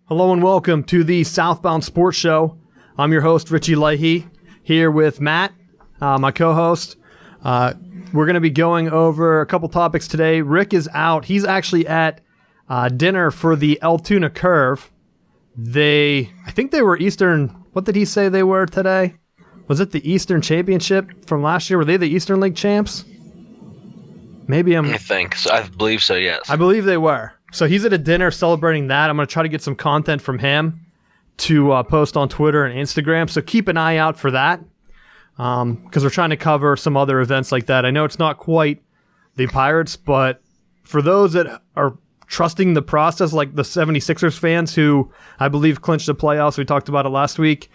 Hello and welcome to the Southbound Sports Show. I'm your host, Richie Leahy, here with Matt, my co-host. We're going to be going over a couple topics today. Rick is out. He's actually at dinner for the Altoona Curve. I think they were Eastern. What did he say they were today? Was it the Eastern Championship from last year? Were they the Eastern League champs? I think so. I believe so, yes. I believe they were. So he's at a dinner celebrating that. I'm going to try to get some content from him to post on Twitter and Instagram. So keep an eye out for that because we're trying to cover some other events like that. I know it's not quite the Pirates, but for those that are trusting the process, like the 76ers fans who I believe clinched the playoffs, we talked about it last week,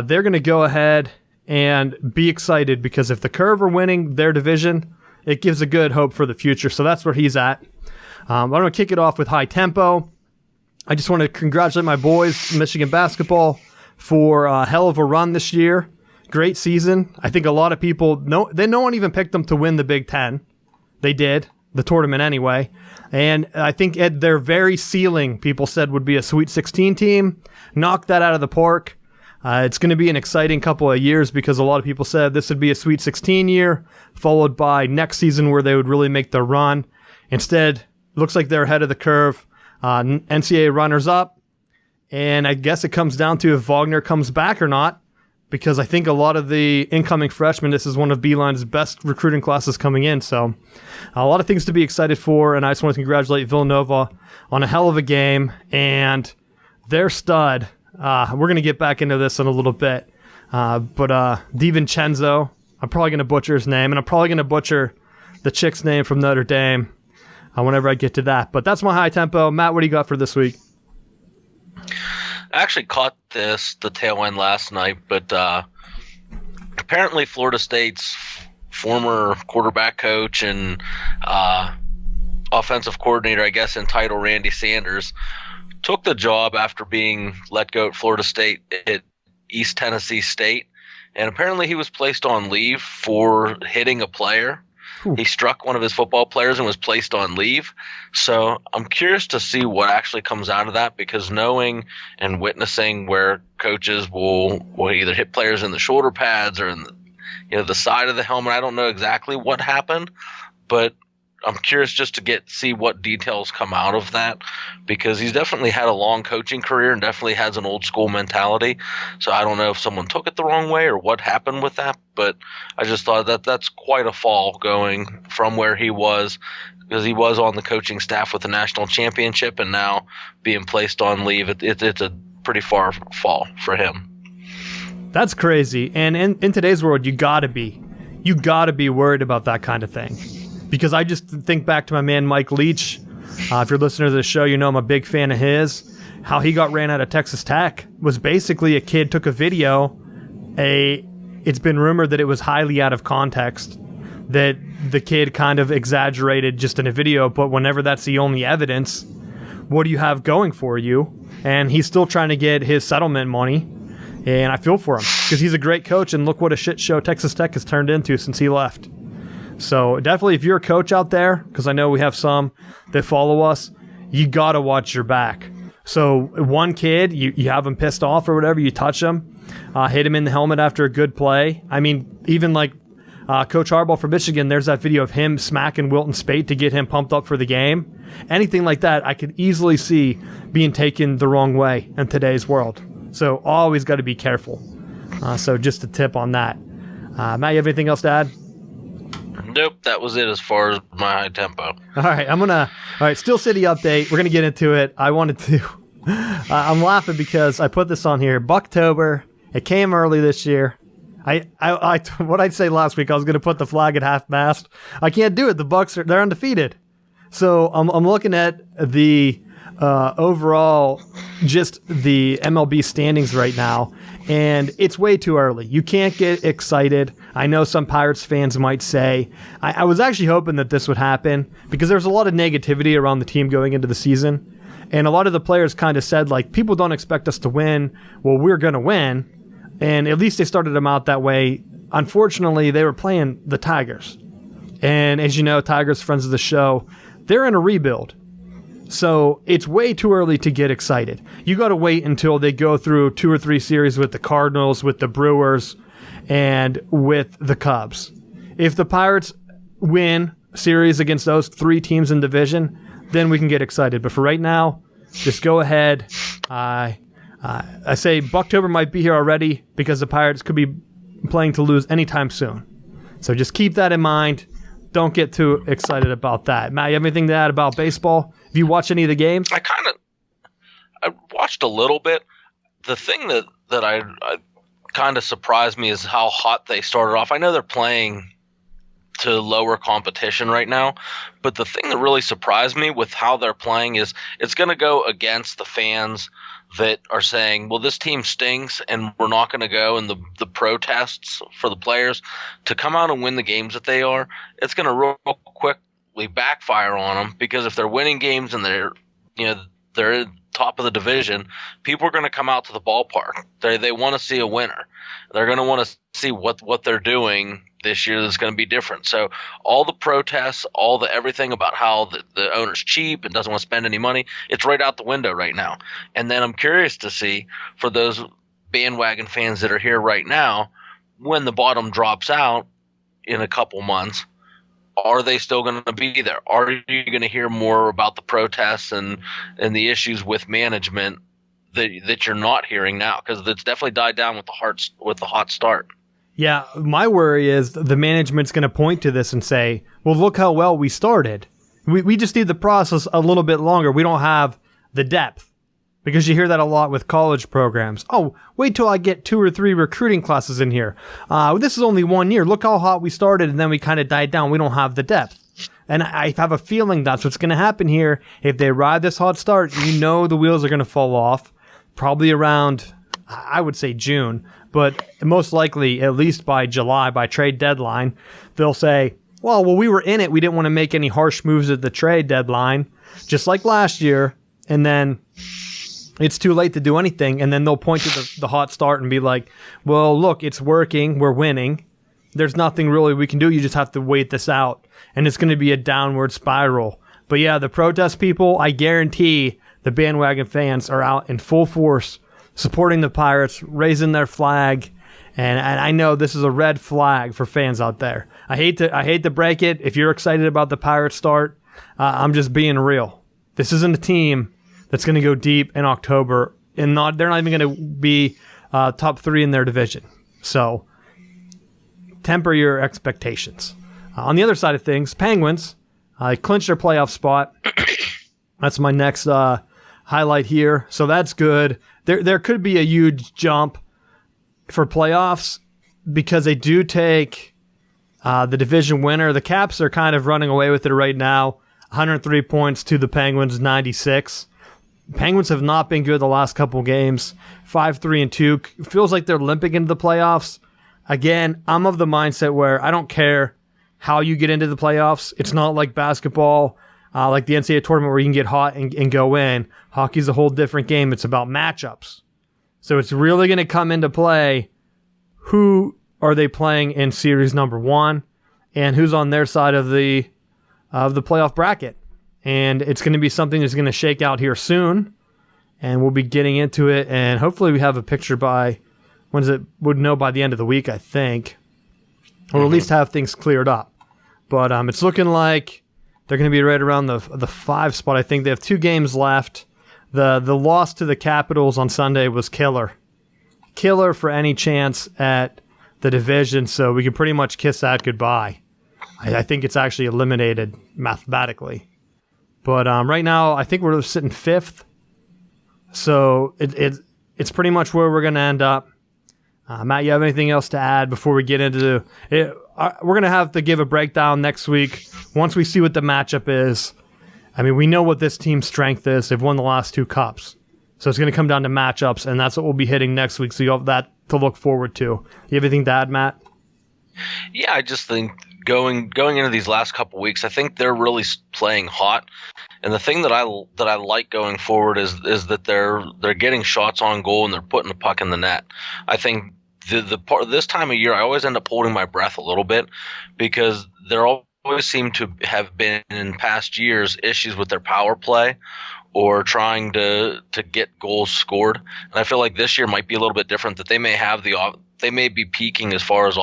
they're going to go ahead and be excited because if the Curve are winning their division, it gives a good hope for the future. So that's where he's at. I'm going to kick it off with high tempo. I just want to congratulate my boys, Michigan basketball, for a hell of a run this year. Great season. I think a lot of people, no one even picked them to win the Big Ten. They did, the tournament anyway. And I think at their very ceiling, people said would be a Sweet 16 team. Knocked that out of the park. It's going to be an exciting couple of years because a lot of people said this would be a Sweet 16 year, followed by next season where they would really make the run. Instead, looks like they're ahead of the curve. NCAA runners-up. And I guess it comes down to if Wagner comes back or not, because I think a lot of the incoming freshmen, this is one of Beeline's best recruiting classes coming in. So a lot of things to be excited for, and I just want to congratulate Villanova on a hell of a game. And their stud, we're going to get back into this in a little bit, but DiVincenzo, I'm probably going to butcher his name, and I'm probably going to butcher the chick's name from Notre Dame whenever I get to that. But that's my high tempo. Matt, what do you got for this week? I actually caught the tail end last night, but apparently Florida State's former quarterback coach and offensive coordinator, I guess, entitled Randy Sanders, took the job after being let go at Florida State at East Tennessee State. And apparently he was placed on leave for hitting a player. He struck one of his football players and was placed on leave. So I'm curious to see what actually comes out of that, because knowing and witnessing where coaches will either hit players in the shoulder pads or in the side of the helmet, I don't know exactly what happened, but I'm curious just to see what details come out of that, because he's definitely had a long coaching career and definitely has an old school mentality. So I don't know if someone took it the wrong way or what happened with that, but I just thought that's quite a fall going from where he was, because he was on the coaching staff with the national championship and now being placed on leave. It's a pretty far fall for him. That's crazy. And in today's world, you gotta be worried about that kind of thing. Because I just think back to my man Mike Leach. If you're listening to the show, you know I'm a big fan of his. How he got ran out of Texas Tech was basically a kid took a video. It's been rumored that it was highly out of context, that the kid kind of exaggerated just in a video, but whenever that's the only evidence, what do you have going for you? And he's still trying to get his settlement money, and I feel for him because he's a great coach, and look what a shit show Texas Tech has turned into since he left. So definitely if you're a coach out there, because I know we have some that follow us, you got to watch your back. So one kid, you have him pissed off or whatever, you touch him, hit him in the helmet after a good play. I mean, even like Coach Harbaugh from Michigan, there's that video of him smacking Wilton Spate to get him pumped up for the game. Anything like that, I could easily see being taken the wrong way in today's world. So always got to be careful. So just a tip on that. Matt, you have anything else to add? Nope, that was it as far as my high tempo. All right, Steel City update. We're going to get into it. I wanted to, I'm laughing because I put this on here. Bucktober, it came early this year. What I'd say last week, I was going to put the flag at half-mast. I can't do it. The Bucks, they're undefeated. So I'm looking at the overall, just the MLB standings right now, and it's way too early. You can't get excited. I know some Pirates fans might say. I was actually hoping that this would happen because there's a lot of negativity around the team going into the season, and a lot of the players kind of said, like, people don't expect us to win. Well, we're going to win, and at least they started them out that way. Unfortunately, they were playing the Tigers, and as you know, Tigers, friends of the show, they're in a rebuild. So it's way too early to get excited. You got to wait until they go through 2 or 3 series with the Cardinals, with the Brewers, and with the Cubs. If the Pirates win series against those 3 teams in division, then we can get excited. But for right now, just go ahead. I say Bucktober might be here already because the Pirates could be playing to lose anytime soon. So just keep that in mind. Don't get too excited about that. Matt, you have anything to add about baseball? Have you watched any of the games? I watched a little bit. The thing that I kind of surprised me is how hot they started off. I know they're playing to lower competition right now, but the thing that really surprised me with how they're playing is it's going to go against the fans that are saying, well, this team stinks and we're not going to go, and the protests for the players to come out and win the games that they are. It's going to real quickly backfire on them, because if they're winning games and they're top of the division, people are going to come out to the ballpark. They want to see a winner. They're going to want to see what they're doing this year that's going to be different. So all the protests, all the everything about how the owner's cheap and doesn't want to spend any money, it's right out the window right now. And then I'm curious to see, for those bandwagon fans that are here right now, when the bottom drops out in a couple months, are they still going to be there? Are you going to hear more about the protests and the issues with management that you're not hearing now? Because it's definitely died down with the hot start. Yeah, my worry is the management's going to point to this and say, well, look how well we started. We just need the process a little bit longer. We don't have the depth. Because you hear that a lot with college programs. Oh, wait till I get 2 or 3 recruiting classes in here. This is only 1 year. Look how hot we started, and then we kind of died down. We don't have the depth. And I have a feeling that's what's going to happen here. If they ride this hot start, the wheels are going to fall off. Probably around, I would say June. But most likely, at least by July, by trade deadline, they'll say, well, we were in it. We didn't want to make any harsh moves at the trade deadline, just like last year. And then it's too late to do anything. And then they'll point to the hot start and be like, well, look, it's working. We're winning. There's nothing really we can do. You just have to wait this out. And it's going to be a downward spiral. But yeah, the protest people, I guarantee the bandwagon fans are out in full force, supporting the Pirates, raising their flag, and I know this is a red flag for fans out there. I hate to break it. If you're excited about the Pirates start, I'm just being real. This isn't a team that's going to go deep in October, and they're not even going to be top 3 in their division. So temper your expectations. On the other side of things, Penguins clinched their playoff spot. That's my next highlight here. So that's good. There could be a huge jump for playoffs because they do take the division winner. The Caps are kind of running away with it right now. 103 points to the Penguins, 96. Penguins have not been good the last couple games. 5-3-2. Feels like they're limping into the playoffs. Again, I'm of the mindset where I don't care how you get into the playoffs. It's not like basketball, like the NCAA tournament where you can get hot and go in. Hockey's a whole different game. It's about matchups. So it's really going to come into play. Who are they playing in series number 1 and who's on their side of the playoff bracket? And it's going to be something that's going to shake out here soon. And we'll be getting into it. And hopefully we have a picture by, would know by the end of the week, I think. Or at least have things cleared up. But it's looking like they're going to be right around the 5 spot. I think they have 2 games left. The loss to the Capitals on Sunday was killer. Killer for any chance at the division. So we can pretty much kiss that goodbye. I think it's actually eliminated mathematically. But right now, I think we're sitting 5th. So it's pretty much where we're going to end up. Matt, you have anything else to add before we get into it? We're going to have to give a breakdown next week once we see what the matchup is. I mean, we know what this team's strength is. They've won the last 2 cups. So it's going to come down to matchups, and that's what we'll be hitting next week. So you have that to look forward to. You have anything to add, Matt? Yeah, I just think going into these last couple weeks, I think they're really playing hot. And the thing that I like going forward is that they're getting shots on goal and they're putting the puck in the net. I think the part this time of year, I always end up holding my breath a little bit because they're always seem to have been in past years issues with their power play or trying to get goals scored. And I feel like this year might be a little bit different, that they may be peaking as far as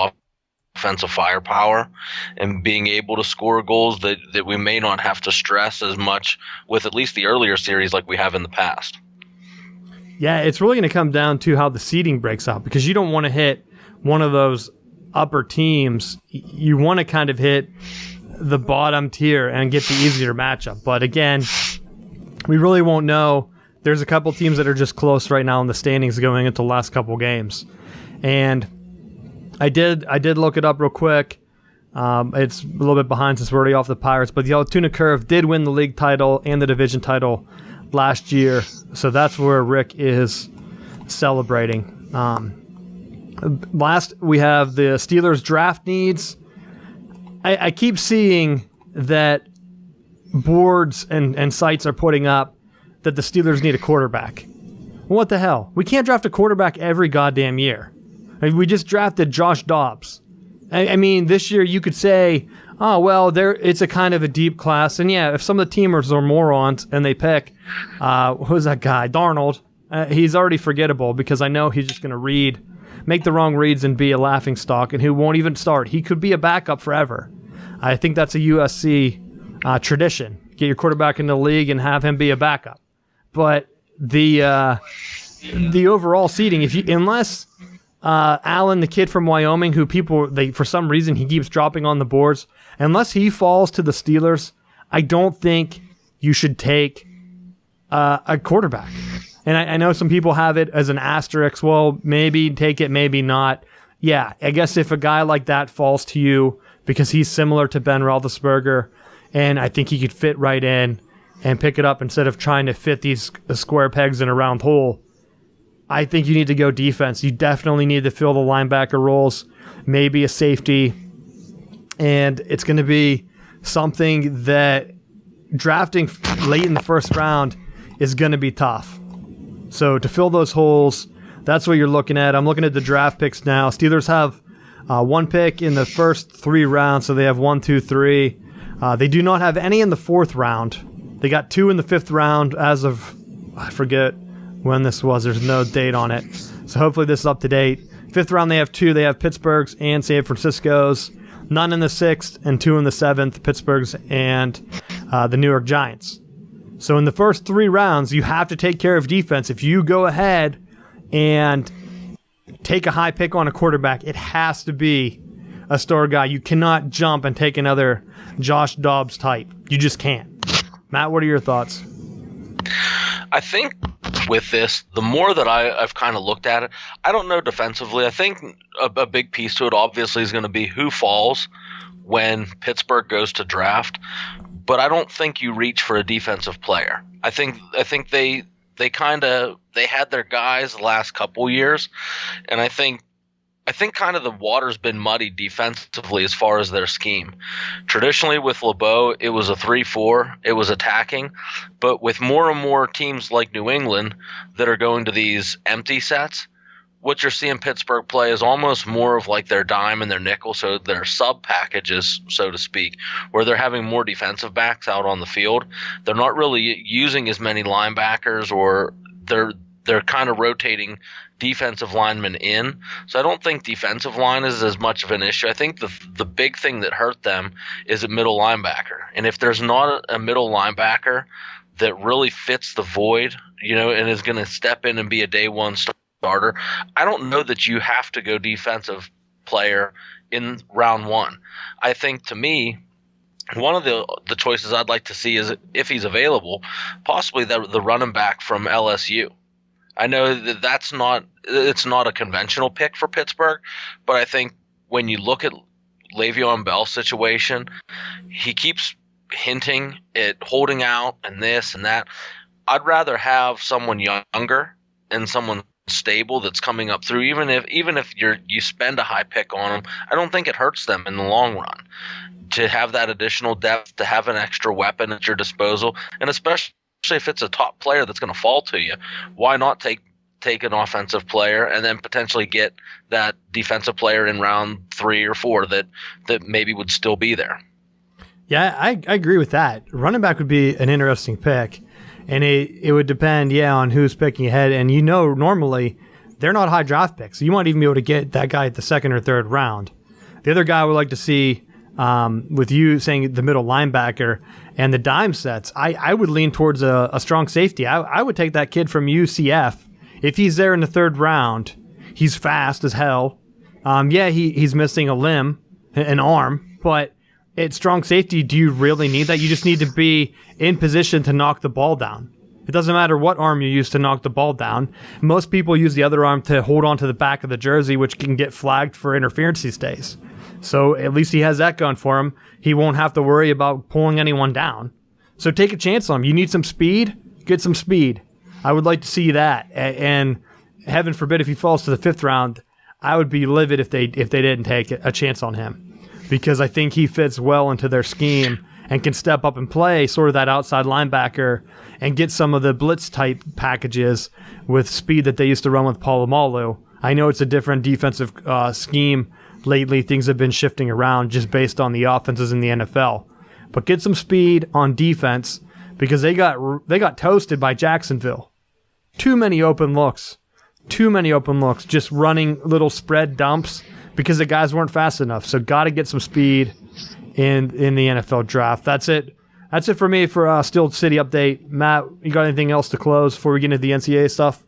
offensive firepower and being able to score goals that we may not have to stress as much with at least the earlier series like we have in the past. Yeah, it's really going to come down to how the seeding breaks out, because you don't want to hit one of those upper teams. You want to kind of hit the bottom tier and get the easier matchup. But again, we really won't know. There's a couple teams that are just close right now in the standings going into the last couple games. And I did look it up real quick. It's a little bit behind since we're already off the Pirates, but the Altoona Curve did win the league title and the division title last year, so that's where Rick is celebrating. Last, we have the Steelers draft needs. I keep seeing that boards and sites are putting up that the Steelers need a quarterback. What the hell? We can't draft a quarterback every goddamn year. I mean, we just drafted Josh Dobbs. I mean, this year you could say, oh, well, it's a kind of a deep class. And yeah, if some of the teamers are morons and they pick, who's that guy? Darnold. He's already forgettable, because I know he's just going to make the wrong reads and be a laughing stock, and who won't even start. He could be a backup forever. I think that's a USC tradition. Get your quarterback in the league and have him be a backup. But the overall seeding, unless Allen, the kid from Wyoming, who for some reason he keeps dropping on the boards, unless he falls to the Steelers, I don't think you should take a quarterback. And I know some people have it as an asterisk. Well, maybe take it, maybe not. Yeah, I guess if a guy like that falls to you because he's similar to Ben Roethlisberger, and I think he could fit right in and pick it up instead of trying to fit these square pegs in a round hole, I think you need to go defense. You definitely need to fill the linebacker roles, maybe a safety, and it's going to be something that drafting late in the first round is going to be tough. So to fill those holes, that's what you're looking at. I'm looking at the draft picks now. Steelers have one pick in the first 3 rounds, so they have 1, 2, 3. They do not have any in the 4th round. They got 2 in the 5th round as of, I forget when this was. There's no date on it. So hopefully this is up to date. 5th round they have 2. They have Pittsburgh's and San Francisco's. None in the 6th and 2 in the 7th, Pittsburgh's and the New York Giants. So in the first 3 rounds, you have to take care of defense. If you go ahead and take a high pick on a quarterback, it has to be a star guy. You cannot jump and take another Josh Dobbs type. You just can't. Matt, what are your thoughts? I think with this, the more that I've kind of looked at it, I don't know defensively. I think a big piece to it obviously is going to be who falls when Pittsburgh goes to draft. But I don't think you reach for a defensive player. I think they had their guys the last couple years, and I think kind of the water's been muddied defensively as far as their scheme. Traditionally with LeBeau, it was a 3-4, it was attacking, but with more and more teams like New England that are going to these empty sets, what you're seeing Pittsburgh play is almost more of like their dime and their nickel, so their sub packages, so to speak, where they're having more defensive backs out on the field. They're not really using as many linebackers, or they're kind of rotating defensive linemen in. So I don't think defensive line is as much of an issue. I think the big thing that hurt them is a middle linebacker. And if there's not a middle linebacker that really fits the void, and is going to step in and be a day one starter, I don't know that you have to go defensive player in round 1. I think, to me, one of the choices I'd like to see is, if he's available, possibly the running back from LSU. I know that it's not a conventional pick for Pittsburgh, but I think when you look at Le'Veon Bell's situation, he keeps hinting at holding out and this and that. I'd rather have someone younger and someone stable that's coming up through. Even if you spend a high pick on them, I don't think it hurts them in the long run to have that additional depth, to have an extra weapon at your disposal, and especially if it's a top player that's going to fall to you. Why not take an offensive player and then potentially get that defensive player in round 3 or 4 that maybe would still be there? Yeah, I agree with that. Running back would be an interesting pick, and it would depend, on who's picking ahead. And normally they're not high draft picks. So you might even be able to get that guy at the second or third round. The other guy I would like to see, with you saying the middle linebacker and the dime sets, I would lean towards a strong safety. I would take that kid from UCF. If he's there in the third round, he's fast as hell. He's missing a limb, an arm, but at strong safety, do you really need that? You just need to be in position to knock the ball down. It doesn't matter what arm you use to knock the ball down. Most people use the other arm to hold on to the back of the jersey, which can get flagged for interference these days. So at least he has that going for him. He won't have to worry about pulling anyone down. So take a chance on him. You need some speed? Get some speed. I would like to see that. And heaven forbid if he falls to the fifth round, I would be livid if they didn't take a chance on him. Because I think he fits well into their scheme and can step up and play sort of that outside linebacker and get some of the blitz type packages with speed that they used to run with Polamalu. I know it's a different defensive scheme lately. Things have been shifting around just based on the offenses in the NFL. But get some speed on defense because they got toasted by Jacksonville. Too many open looks, just running little spread dumps because the guys weren't fast enough. So got to get some speed in the NFL draft. That's it. That's it for me for Steel City update. Matt, you got anything else to close before we get into the NCAA stuff?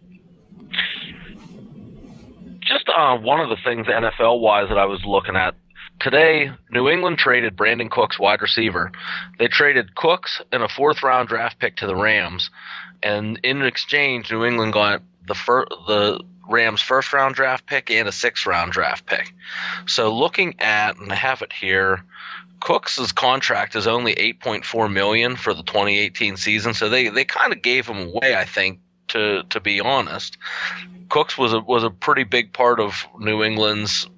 Just one of the things NFL-wise that I was looking at today, New England traded Brandon Cooks, wide receiver. They traded Cooks and a fourth-round draft pick to the Rams, and in exchange, New England got the Rams' first-round draft pick and a sixth-round draft pick. So looking at, and I have it here, Cooks' contract is only $8.4 million for the 2018 season, so they kind of gave him away, I think, to be honest. Cooks was a pretty big part of New England's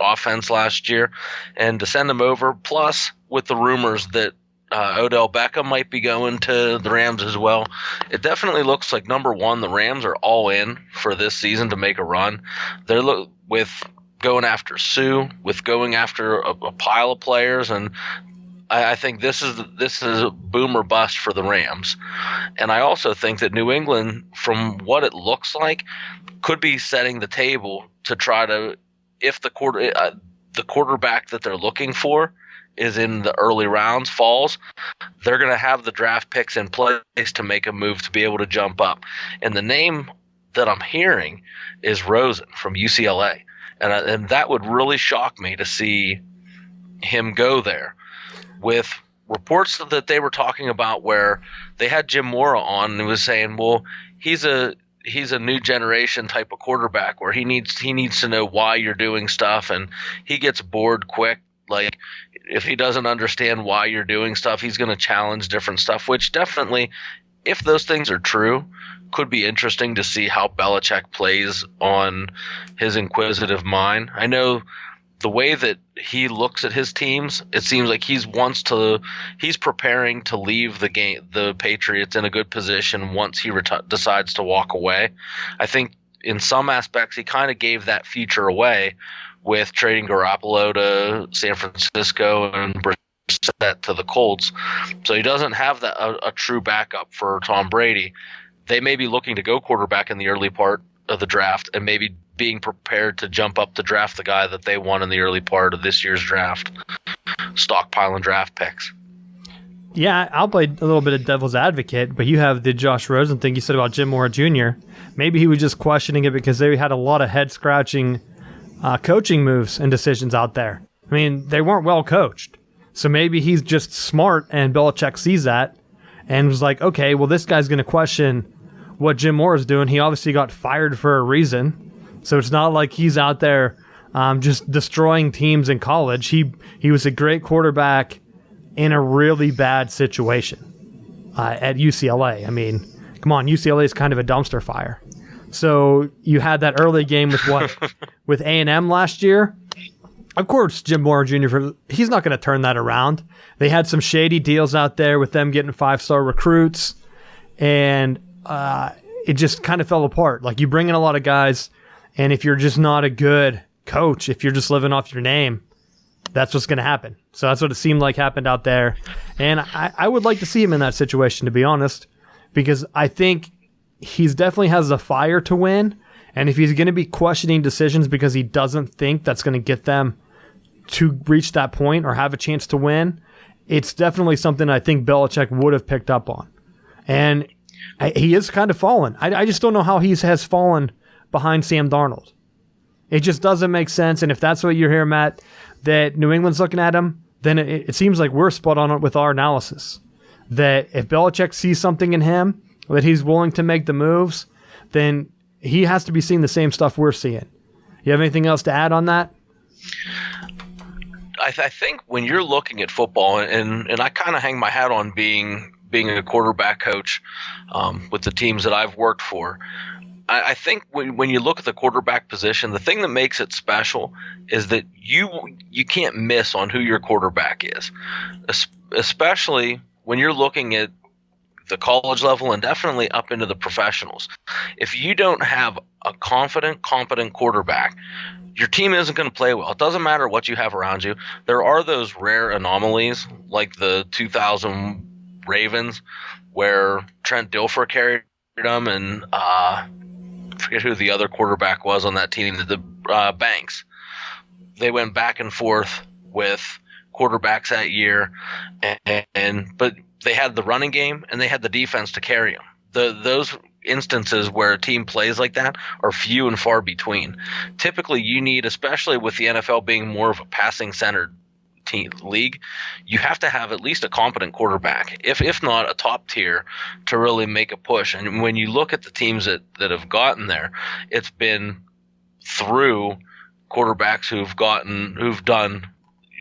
offense last year, and to send him over, plus with the rumors that Odell Beckham might be going to the Rams as well, it definitely looks like, number one, the Rams are all in for this season to make a run. They're with going after Sue, with going after a pile of players, and I think this is a boom or bust for the Rams. And I also think that New England, from what it looks like, could be setting the table to try to, if the quarterback that they're looking for is in the early rounds, falls, they're going to have the draft picks in place to make a move to be able to jump up. And the name that I'm hearing is Rosen from UCLA. And that would really shock me to see him go there. With reports that they were talking about where they had Jim Mora on and was saying, well, he's a new generation type of quarterback where he needs to know why you're doing stuff, and he gets bored quick. Like, if he doesn't understand why you're doing stuff, he's going to challenge different stuff, which definitely, if those things are true, could be interesting to see how Belichick plays on his inquisitive mind. I know the way that he looks at his teams, it seems like he's preparing to leave the Patriots in a good position once he decides to walk away. I think in some aspects he kind of gave that future away with trading Garoppolo to San Francisco and Brissett to the Colts. So he doesn't have a true backup for Tom Brady. They may be looking to go quarterback in the early part of the draft and maybe being prepared to jump up to draft the guy that they won in the early part of this year's draft, stockpiling draft picks. Yeah, I'll play a little bit of devil's advocate, but you have the Josh Rosen thing you said about Jim Mora Jr. Maybe he was just questioning it because they had a lot of head-scratching coaching moves and decisions out there. I mean, they weren't well coached. So maybe he's just smart and Belichick sees that and was like, okay, well, this guy's going to question what Jim Mora's doing. He obviously got fired for a reason. So it's not like he's out there just destroying teams in college. He was a great quarterback in a really bad situation at UCLA. I mean, come on, UCLA is kind of a dumpster fire. So you had that early game with with A&M last year. Of course, Jim Mora Jr., he's not going to turn that around. They had some shady deals out there with them getting 5-star recruits, and it just kind of fell apart. Like, you bring in a lot of guys, and if you're just not a good coach, if you're just living off your name, that's what's going to happen. So that's what it seemed like happened out there. And I would like to see him in that situation, to be honest, because I think he's definitely has the fire to win. And if he's going to be questioning decisions because he doesn't think that's going to get them to reach that point or have a chance to win, it's definitely something I think Belichick would have picked up on. And he is kind of fallen. I just don't know how he has fallen behind Sam Darnold. It just doesn't make sense. And if that's what you're hearing, Matt, that New England's looking at him, then it seems like we're spot on with our analysis. That if Belichick sees something in him, that he's willing to make the moves, then he has to be seeing the same stuff we're seeing. You have anything else to add on that? I think when you're looking at football, and I kind of hang my hat on being a quarterback coach with the teams that I've worked for, I think when you look at the quarterback position, the thing that makes it special is that you can't miss on who your quarterback is, especially when you're looking at the college level and definitely up into the professionals. If you don't have a confident, competent quarterback, your team isn't going to play well. It doesn't matter what you have around you. There are those rare anomalies like the 2000 Ravens where Trent Dilfer carried them, and I forget who the other quarterback was on that team, the Banks. They went back and forth with quarterbacks that year, but they had the running game and they had the defense to carry them. Those instances where a team plays like that are few and far between. Typically, you need, especially with the NFL being more of a passing-centered league, you have to have at least a competent quarterback, if not a top tier, to really make a push. And when you look at the teams that have gotten there, it's been through quarterbacks who've done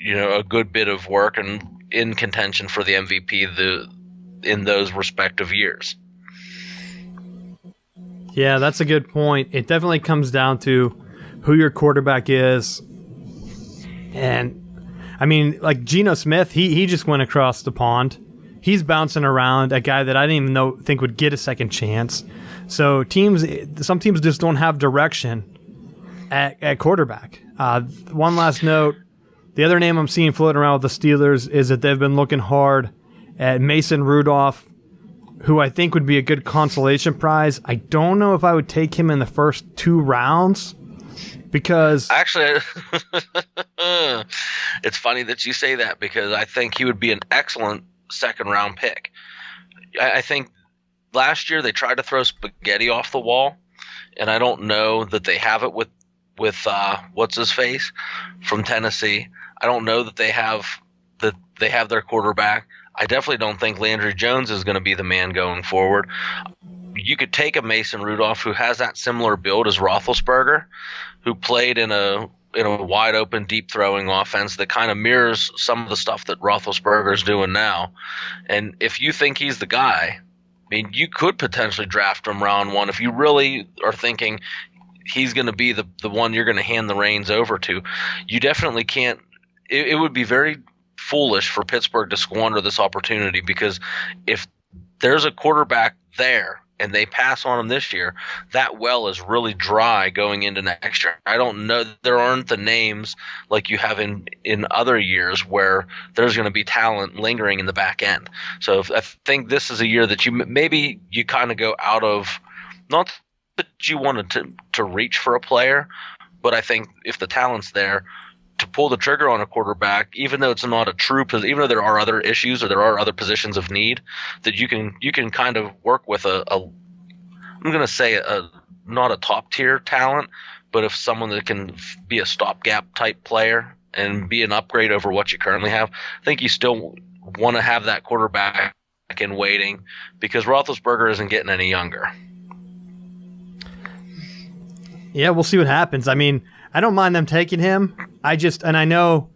a good bit of work and in contention for the MVP in those respective years. Yeah, that's a good point. It definitely comes down to who your quarterback is. And I mean, like Geno Smith, he just went across the pond. He's bouncing around, a guy that I didn't even think would get a second chance. So some teams just don't have direction at quarterback. One last note, the other name I'm seeing floating around with the Steelers is that they've been looking hard at Mason Rudolph, who I think would be a good consolation prize. I don't know if I would take him in the first 2 rounds because... Actually, it's funny that you say that because I think he would be an excellent second-round pick. I think last year they tried to throw spaghetti off the wall, and I don't know that they have it with what's-his-face from Tennessee. I don't know that they have their quarterback. I definitely don't think Landry Jones is going to be the man going forward. You could take a Mason Rudolph who has that similar build as Roethlisberger, who played in a wide open, deep throwing offense that kind of mirrors some of the stuff that Roethlisberger is doing now. And if you think he's the guy, I mean, you could potentially draft him round 1 if you really are thinking he's going to be the one you're going to hand the reins over to. You definitely can't. It would be very foolish for Pittsburgh to squander this opportunity, because if there's a quarterback there and they pass on him this year, that well is really dry going into next year. I don't know. There aren't the names like you have in other years where there's going to be talent lingering in the back end. So I think this is a year that you kind of go out of, not that you wanted to reach for a player, but I think if the talent's there, to pull the trigger on a quarterback, even though it's not a true position, even though there are other issues or there are other positions of need, that you can kind of work with I'm going to say not a top tier talent, but if someone that can be a stopgap type player and be an upgrade over what you currently have. I think you still want to have that quarterback in waiting, because Roethlisberger isn't getting any younger. Yeah, we'll see what happens. I mean, I don't mind them taking him. I know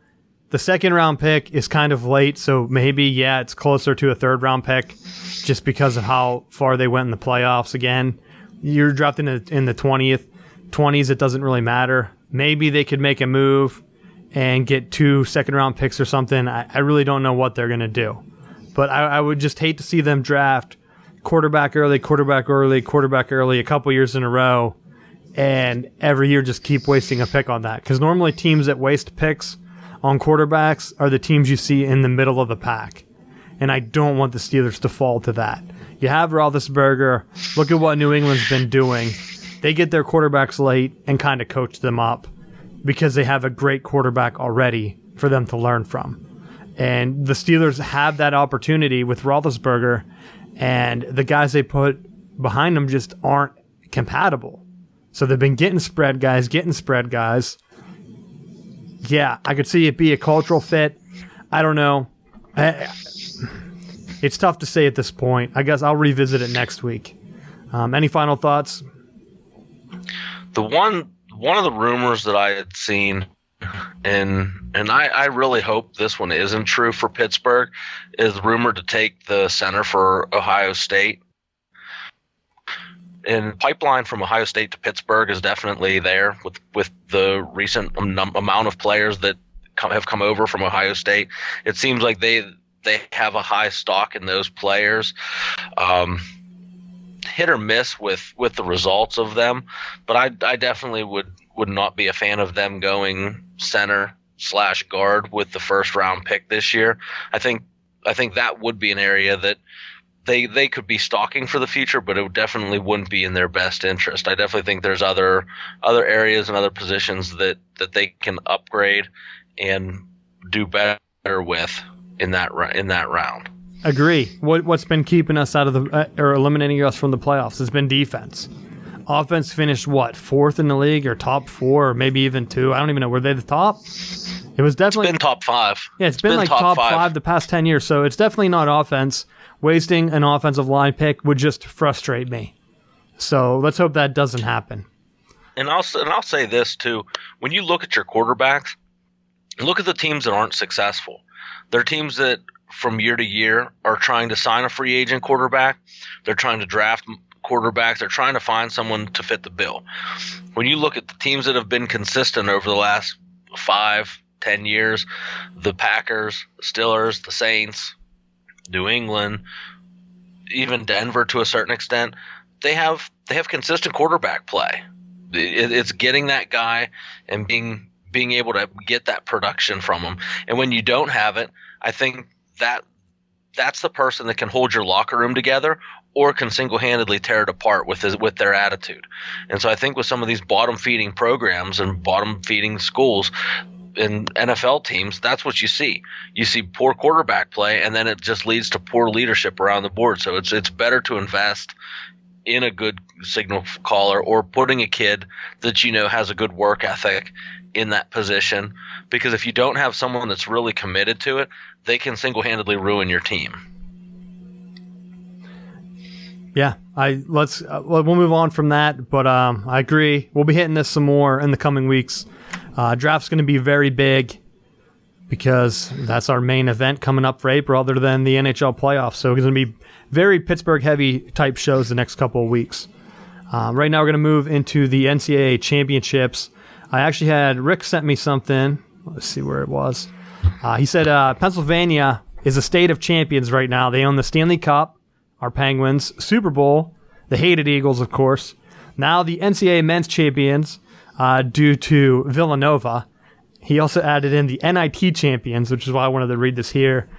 the second round pick is kind of late, so maybe, it's closer to a third round pick just because of how far they went in the playoffs. Again, you're drafting in the 20s, it doesn't really matter. Maybe they could make a move and get 2 second round picks or something. I really don't know what they're going to do. But I would just hate to see them draft quarterback early a couple years in a row, and every year just keep wasting a pick on that. Because normally teams that waste picks on quarterbacks are the teams you see in the middle of the pack. And I don't want the Steelers to fall to that. You have Roethlisberger. Look at what New England's been doing. They get their quarterbacks late and kind of coach them up because they have a great quarterback already for them to learn from. And the Steelers have that opportunity with Roethlisberger, and the guys they put behind them just aren't compatible. So they've been getting spread guys. Yeah, I could see it be a cultural fit. I don't know. It's tough to say at this point. I guess I'll revisit it next week. Any final thoughts? One of the rumors that I had seen, and I really hope this one isn't true for Pittsburgh, is rumored to take the center for Ohio State. And pipeline from Ohio State to Pittsburgh is definitely there with the recent amount of players that have come over from Ohio State. It seems like they have a high stock in those players. Hit or miss with the results of them, but I definitely would not be a fan of them going center/guard with the first round pick this year. I think that would be an area that they could be stocking for the future, but it definitely wouldn't be in their best interest. I definitely think there's other areas and other positions that they can upgrade and do better with in that round. Agree. What's been keeping us out of the or eliminating us from the playoffs has been defense. Offense finished fourth in the league or top 4 or maybe even 2. I don't even know. Were they the top? It was definitely been top 5. Yeah, it's been like top 5 the past 10 years. So it's definitely not offense. Wasting an offensive line pick would just frustrate me. So let's hope that doesn't happen. And I'll say this too: when you look at your quarterbacks, look at the teams that aren't successful. They're teams that from year to year are trying to sign a free agent quarterback. They're trying to draft quarterbacks. They're trying to find someone to fit the bill. When you look at the teams that have been consistent over the last 5-10 years, the Packers, the Steelers, the Saints, New England, even Denver to a certain extent, they have consistent quarterback play. It's getting that guy and being able to get that production from him. And when you don't have it, I think that's the person that can hold your locker room together or can single-handedly tear it apart with their attitude. And so I think with some of these bottom-feeding programs and bottom-feeding schools in NFL teams, that's what you see. You see poor quarterback play, and then it just leads to poor leadership around the board. So it's better to invest in a good signal caller or putting a kid that you know has a good work ethic in that position, because if you don't have someone that's really committed to it, they can single-handedly ruin your team. Yeah, we'll move on from that, but I agree. We'll be hitting this some more in the coming weeks. Draft's going to be very big because that's our main event coming up for April, other than the NHL playoffs. So it's going to be very Pittsburgh-heavy type shows the next couple of weeks. Right now, we're going to move into the NCAA Championships. I actually had Rick sent me something. Let's see where it was. He said Pennsylvania is a state of champions right now. They own the Stanley Cup, our Penguins, Super Bowl, the hated Eagles, of course. Now the NCAA men's champions due to Villanova. He also added in the NIT champions, which is why I wanted to read this here.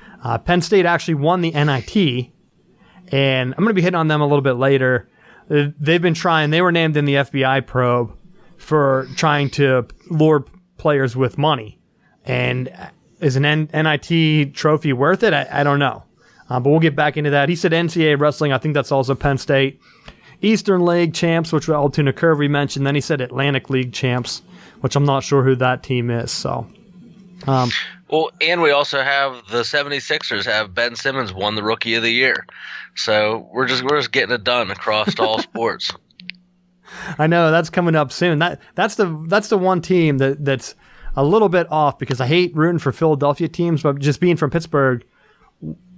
Penn State actually won the NIT, and I'm going to be hitting on them a little bit later. They've been trying. They were named in the FBI probe for trying to lure players with money. And is an NIT trophy worth it? I don't know. But we'll get back into that. He said NCAA wrestling. I think that's also Penn State. Eastern League champs, which Altoona Curve we mentioned. Then he said Atlantic League champs, which I'm not sure who that team is. So, well, and we also have the 76ers have Ben Simmons won the Rookie of the Year. So we're just getting it done across all sports. I know that's coming up soon. That's the one team that's a little bit off, because I hate rooting for Philadelphia teams, but just being from Pittsburgh,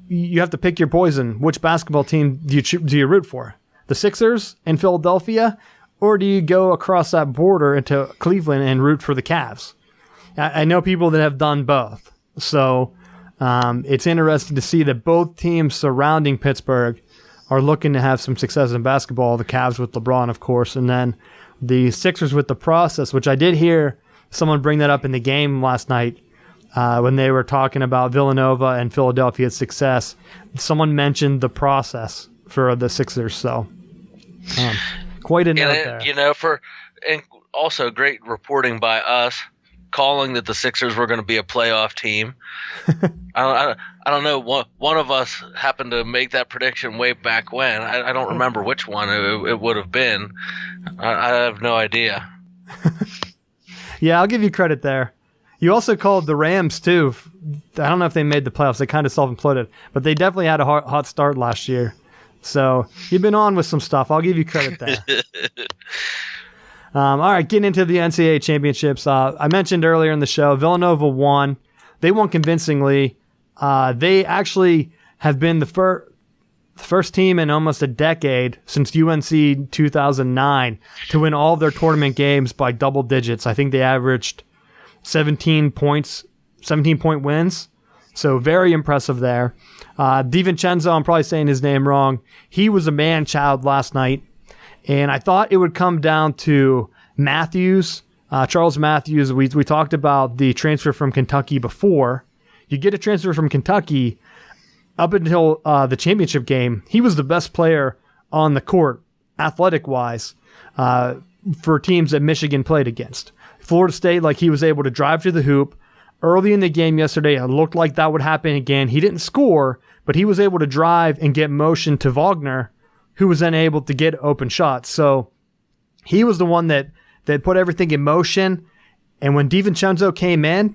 you have to pick your poison. Which basketball team do you root for? The Sixers in Philadelphia, or do you go across that border into Cleveland and root for the Cavs? I know people that have done both, so it's interesting to see that both teams surrounding Pittsburgh are looking to have some success in basketball. The Cavs with LeBron, of course, and then the Sixers with the process, which I did hear someone bring that up in the game last night. when they were talking about Villanova and Philadelphia's success, someone mentioned the process for the Sixers. So quite a note there. And also great reporting by us, calling that the Sixers were going to be a playoff team. I don't know. One of us happened to make that prediction way back when. I don't remember which one it would have been. I have no idea. Yeah, I'll give you credit there. You also called the Rams, too. I don't know if they made the playoffs. They kind of self-imploded. But they definitely had a hot start last year. So you've been on with some stuff. I'll give you credit there. All right, getting into the NCAA Championships. I mentioned earlier in the show, Villanova won. They won convincingly. They actually have been the first team in almost a decade since UNC 2009 to win all of their tournament games by double digits. I think they averaged 17 points, 17-point wins. So very impressive there. DiVincenzo, I'm probably saying his name wrong. He was a man-child last night. And I thought it would come down to Matthews, Charles Matthews. We talked about the transfer from Kentucky before. You get a transfer from Kentucky up until the championship game. He was the best player on the court, athletic-wise, for teams that Michigan played against. Florida State, he was able to drive to the hoop. Early in the game yesterday, it looked like that would happen again. He didn't score, but he was able to drive and get motion to Wagner, who was then able to get open shots. So he was the one that put everything in motion. And when DiVincenzo came in,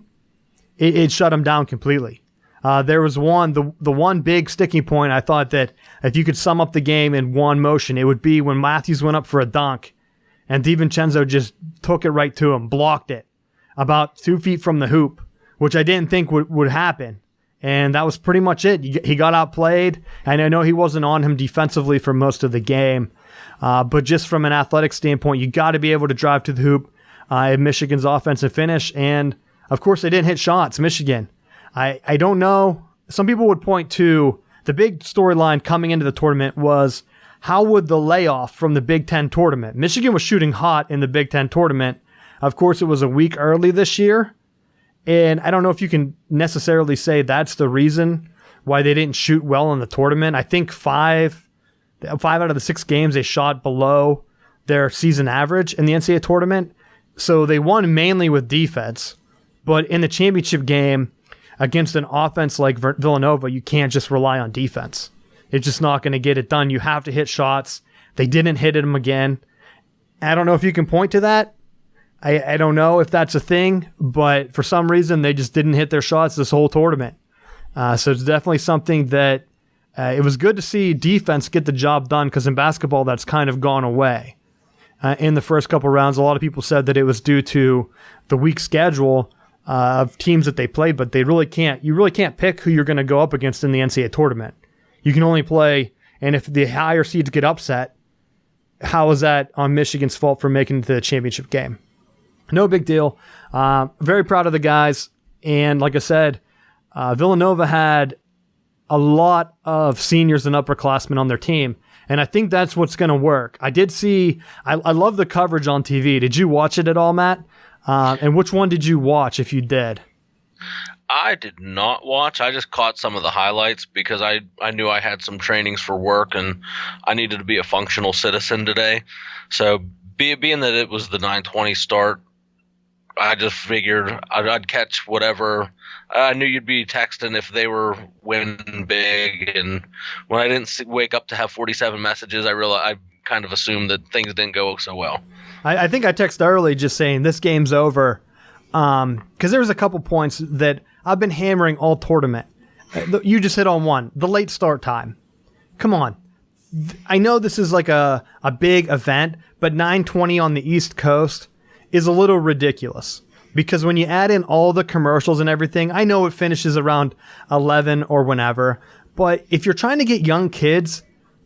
it shut him down completely. There was the one big sticking point. I thought that if you could sum up the game in one motion, it would be when Matthews went up for a dunk and DiVincenzo just took it right to him, blocked it about 2 feet from the hoop, which I didn't think would happen. And that was pretty much it. He got outplayed, and I know he wasn't on him defensively for most of the game. But just from an athletic standpoint, you got to be able to drive to the hoop in Michigan's offensive finish. And, of course, they didn't hit shots, Michigan. I don't know. Some people would point to the big storyline coming into the tournament was how would the layoff from the Big Ten tournament? Michigan was shooting hot in the Big Ten tournament. Of course, it was a week early this year. And I don't know if you can necessarily say that's the reason why they didn't shoot well in the tournament. I think five out of the 6 games they shot below their season average in the NCAA tournament. So they won mainly with defense. But in the championship game against an offense like Villanova, you can't just rely on defense. It's just not going to get it done. You have to hit shots. They didn't hit them again. I don't know if you can point to that. I don't know if that's a thing, but for some reason, they just didn't hit their shots this whole tournament. So it's definitely something that it was good to see defense get the job done because in basketball, that's kind of gone away. In the first couple rounds, a lot of people said that it was due to the weak schedule of teams that they played, but you really can't pick who you're going to go up against in the NCAA tournament. You can only play, and if the higher seeds get upset, how is that on Michigan's fault for making it to the championship game? No big deal. Very proud of the guys. And like I said, Villanova had a lot of seniors and upperclassmen on their team. And I think that's what's going to work. I did see, I love the coverage on TV. Did you watch it at all, Matt? And which one did you watch if you did? I did not watch. I just caught some of the highlights because I knew I had some trainings for work and I needed to be a functional citizen today. So being that it was the 9:20 start, I just figured I'd catch whatever. I knew you'd be texting if they were winning big, and when I didn't wake up to have 47 messages, I kind of assumed that things didn't go so well. I think I texted early just saying this game's over because there was a couple points that I've been hammering all tournament. You just hit on one, the late start time. Come on. I know this is like a big event, but 9:20 on the East Coast is a little ridiculous because when you add in all the commercials and everything, I know it finishes around 11 or whenever, but if you're trying to get young kids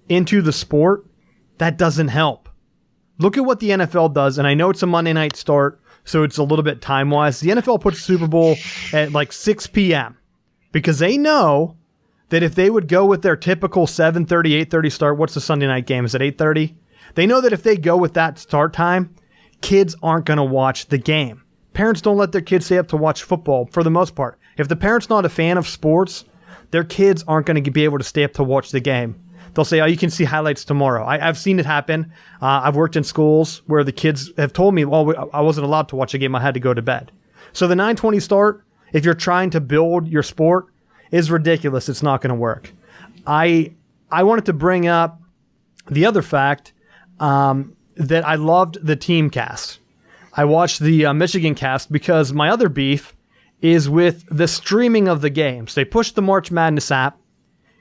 into the sport, that doesn't help. Look at what the NFL does, and I know it's a Monday night start, so it's a little bit time-wise. The NFL puts Super Bowl at like 6 p.m. because they know that if they would go with their typical 7:30, 8:30 start, what's the Sunday night game? Is it 8:30? They know that if they go with that start time, kids aren't going to watch the game. Parents don't let their kids stay up to watch football for the most part. If the parent's not a fan of sports, their kids aren't going to be able to stay up to watch the game. They'll say, oh, you can see highlights tomorrow. I've seen it happen. I've worked in schools where the kids have told me, well, I wasn't allowed to watch a game. I had to go to bed. So the 9:20 start, if you're trying to build your sport, is ridiculous. It's not going to work. I wanted to bring up the other fact that I loved the team cast. I watched the Michigan cast because my other beef is with the streaming of the games. They push the March Madness app,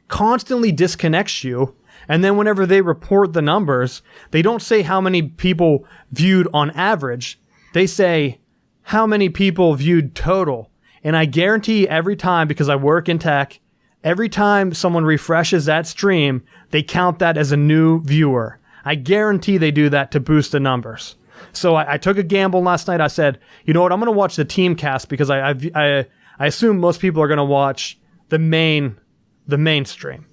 constantly disconnects you, and then whenever they report the numbers, they don't say how many people viewed on average. They say how many people viewed total. And I guarantee every time, because I work in tech, every time someone refreshes that stream, they count that as a new viewer. I guarantee they do that to boost the numbers. So I took a gamble last night. I said, you know what, I'm going to watch the team cast because I assume most people are going to watch the mainstream.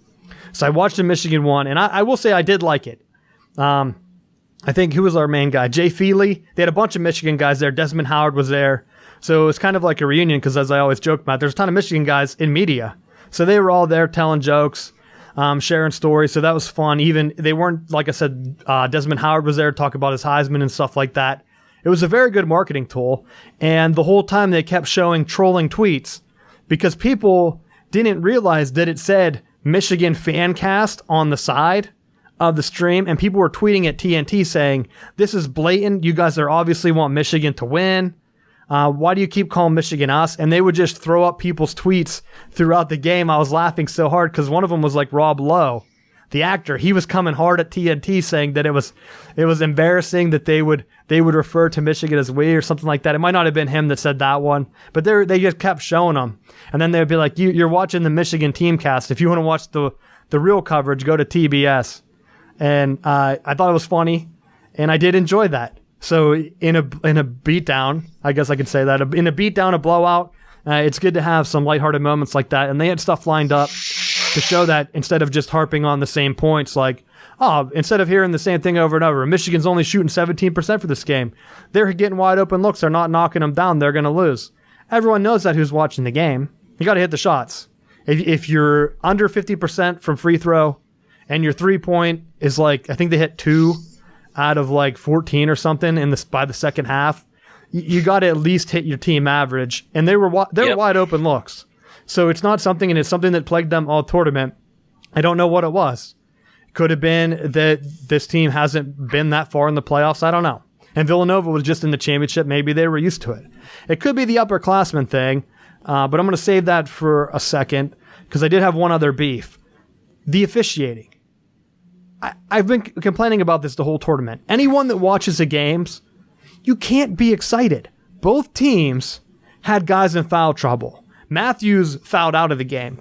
So I watched the Michigan one, and I will say I did like it. I think, who was our main guy? Jay Feely. They had a bunch of Michigan guys there. Desmond Howard was there. So it was kind of like a reunion because, as I always joke about, there's a ton of Michigan guys in media. So they were all there telling jokes, sharing stories. So that was fun. Even they weren't, like I said, Desmond Howard was there to talk about his Heisman and stuff like that. It was a very good marketing tool. And the whole time they kept showing trolling tweets because people didn't realize that it said Michigan Fancast on the side of the stream. And people were tweeting at TNT saying, this is blatant. You guys are obviously want Michigan to win. Why do you keep calling Michigan us? And they would just throw up people's tweets throughout the game. I was laughing so hard because one of them was like Rob Lowe, the actor. He was coming hard at TNT saying that it was embarrassing that they would refer to Michigan as we or something like that. It might not have been him that said that one, but they just kept showing them. And then they would be like, you're watching the Michigan team cast. If you want to watch the real coverage, go to TBS. And I thought it was funny, and I did enjoy that. So in a beatdown, I guess I could say that, in a beatdown, a blowout, it's good to have some lighthearted moments like that. And they had stuff lined up to show that instead of just harping on the same points, like, oh, instead of hearing the same thing over and over, Michigan's only shooting 17% for this game. They're getting wide open looks. They're not knocking them down. They're going to lose. Everyone knows that who's watching the game. You got to hit the shots. If you're under 50% from free throw and your 3-point is like, I think they hit 2 out of like 14 or something by the second half, you got to at least hit your team average. And they were wide open looks. So it's not something, and it's something that plagued them all tournament. I don't know what it was. Could have been that this team hasn't been that far in the playoffs. I don't know. And Villanova was just in the championship. Maybe they were used to it. It could be the upperclassmen thing, but I'm going to save that for a second because I did have one other beef. The officiating. I've been complaining about this the whole tournament. Anyone that watches the games, you can't be excited. Both teams had guys in foul trouble. Matthews fouled out of the game.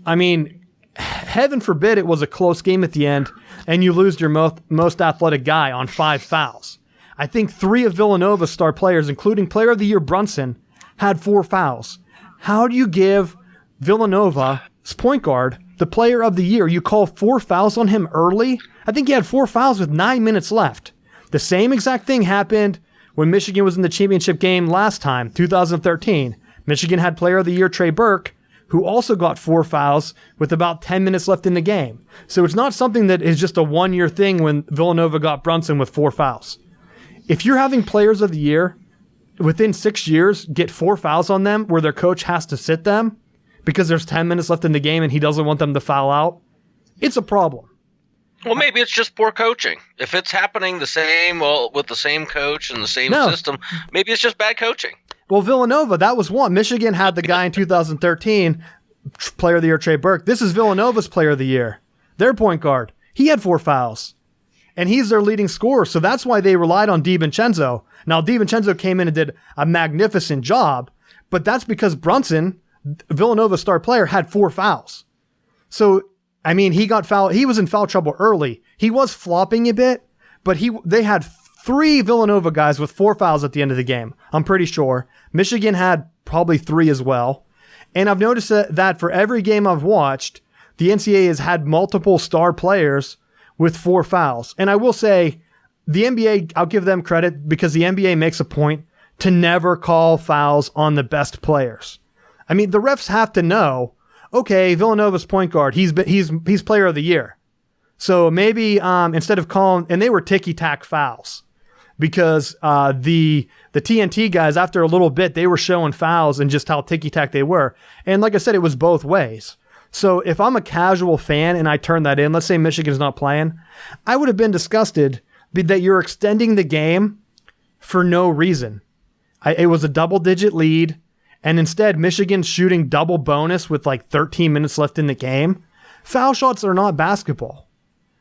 I mean, heaven forbid it was a close game at the end and you lose your most athletic guy on 5 fouls. I think 3 of Villanova's star players, including Player of the Year Brunson, had 4 fouls. How do you give Villanova's point guard the Player of the Year? You call 4 fouls on him early? I think he had 4 fouls with 9 minutes left. The same exact thing happened when Michigan was in the championship game last time, 2013. Michigan had Player of the Year Trey Burke, who also got 4 fouls with about 10 minutes left in the game. So it's not something that is just a one-year thing when Villanova got Brunson with 4 fouls. If you're having Players of the Year within 6 years get 4 fouls on them where their coach has to sit them because there's 10 minutes left in the game and he doesn't want them to foul out, it's a problem. Well, maybe it's just poor coaching. If it's happening the same, with the same coach and the same system, maybe it's just bad coaching. Well, Villanova, that was one. Michigan had the guy in 2013, Player of the Year Trey Burke. This is Villanova's Player of the Year. Their point guard. He had 4 fouls. And he's their leading scorer, so that's why they relied on DiVincenzo. Now, DiVincenzo came in and did a magnificent job, but that's because Brunson, Villanova's star player, had 4 fouls. So, I mean, he got fouled. He was in foul trouble early. He was flopping a bit, but they had 3 Villanova guys with 4 fouls at the end of the game, I'm pretty sure. Michigan had probably 3 as well. And I've noticed that for every game I've watched, the NCAA has had multiple star players with 4 fouls. And I will say, the NBA, I'll give them credit because the NBA makes a point to never call fouls on the best players. I mean, the refs have to know, okay, Villanova's point guard, he's player of the year. So maybe instead of calling, and they were ticky-tack fouls because the TNT guys, after a little bit, they were showing fouls and just how ticky-tack they were. And like I said, it was both ways. So if I'm a casual fan and I turn that in, let's say Michigan's not playing, I would have been disgusted that you're extending the game for no reason. It was a double-digit lead, and instead Michigan's shooting double bonus with like 13 minutes left in the game. Foul shots are not basketball.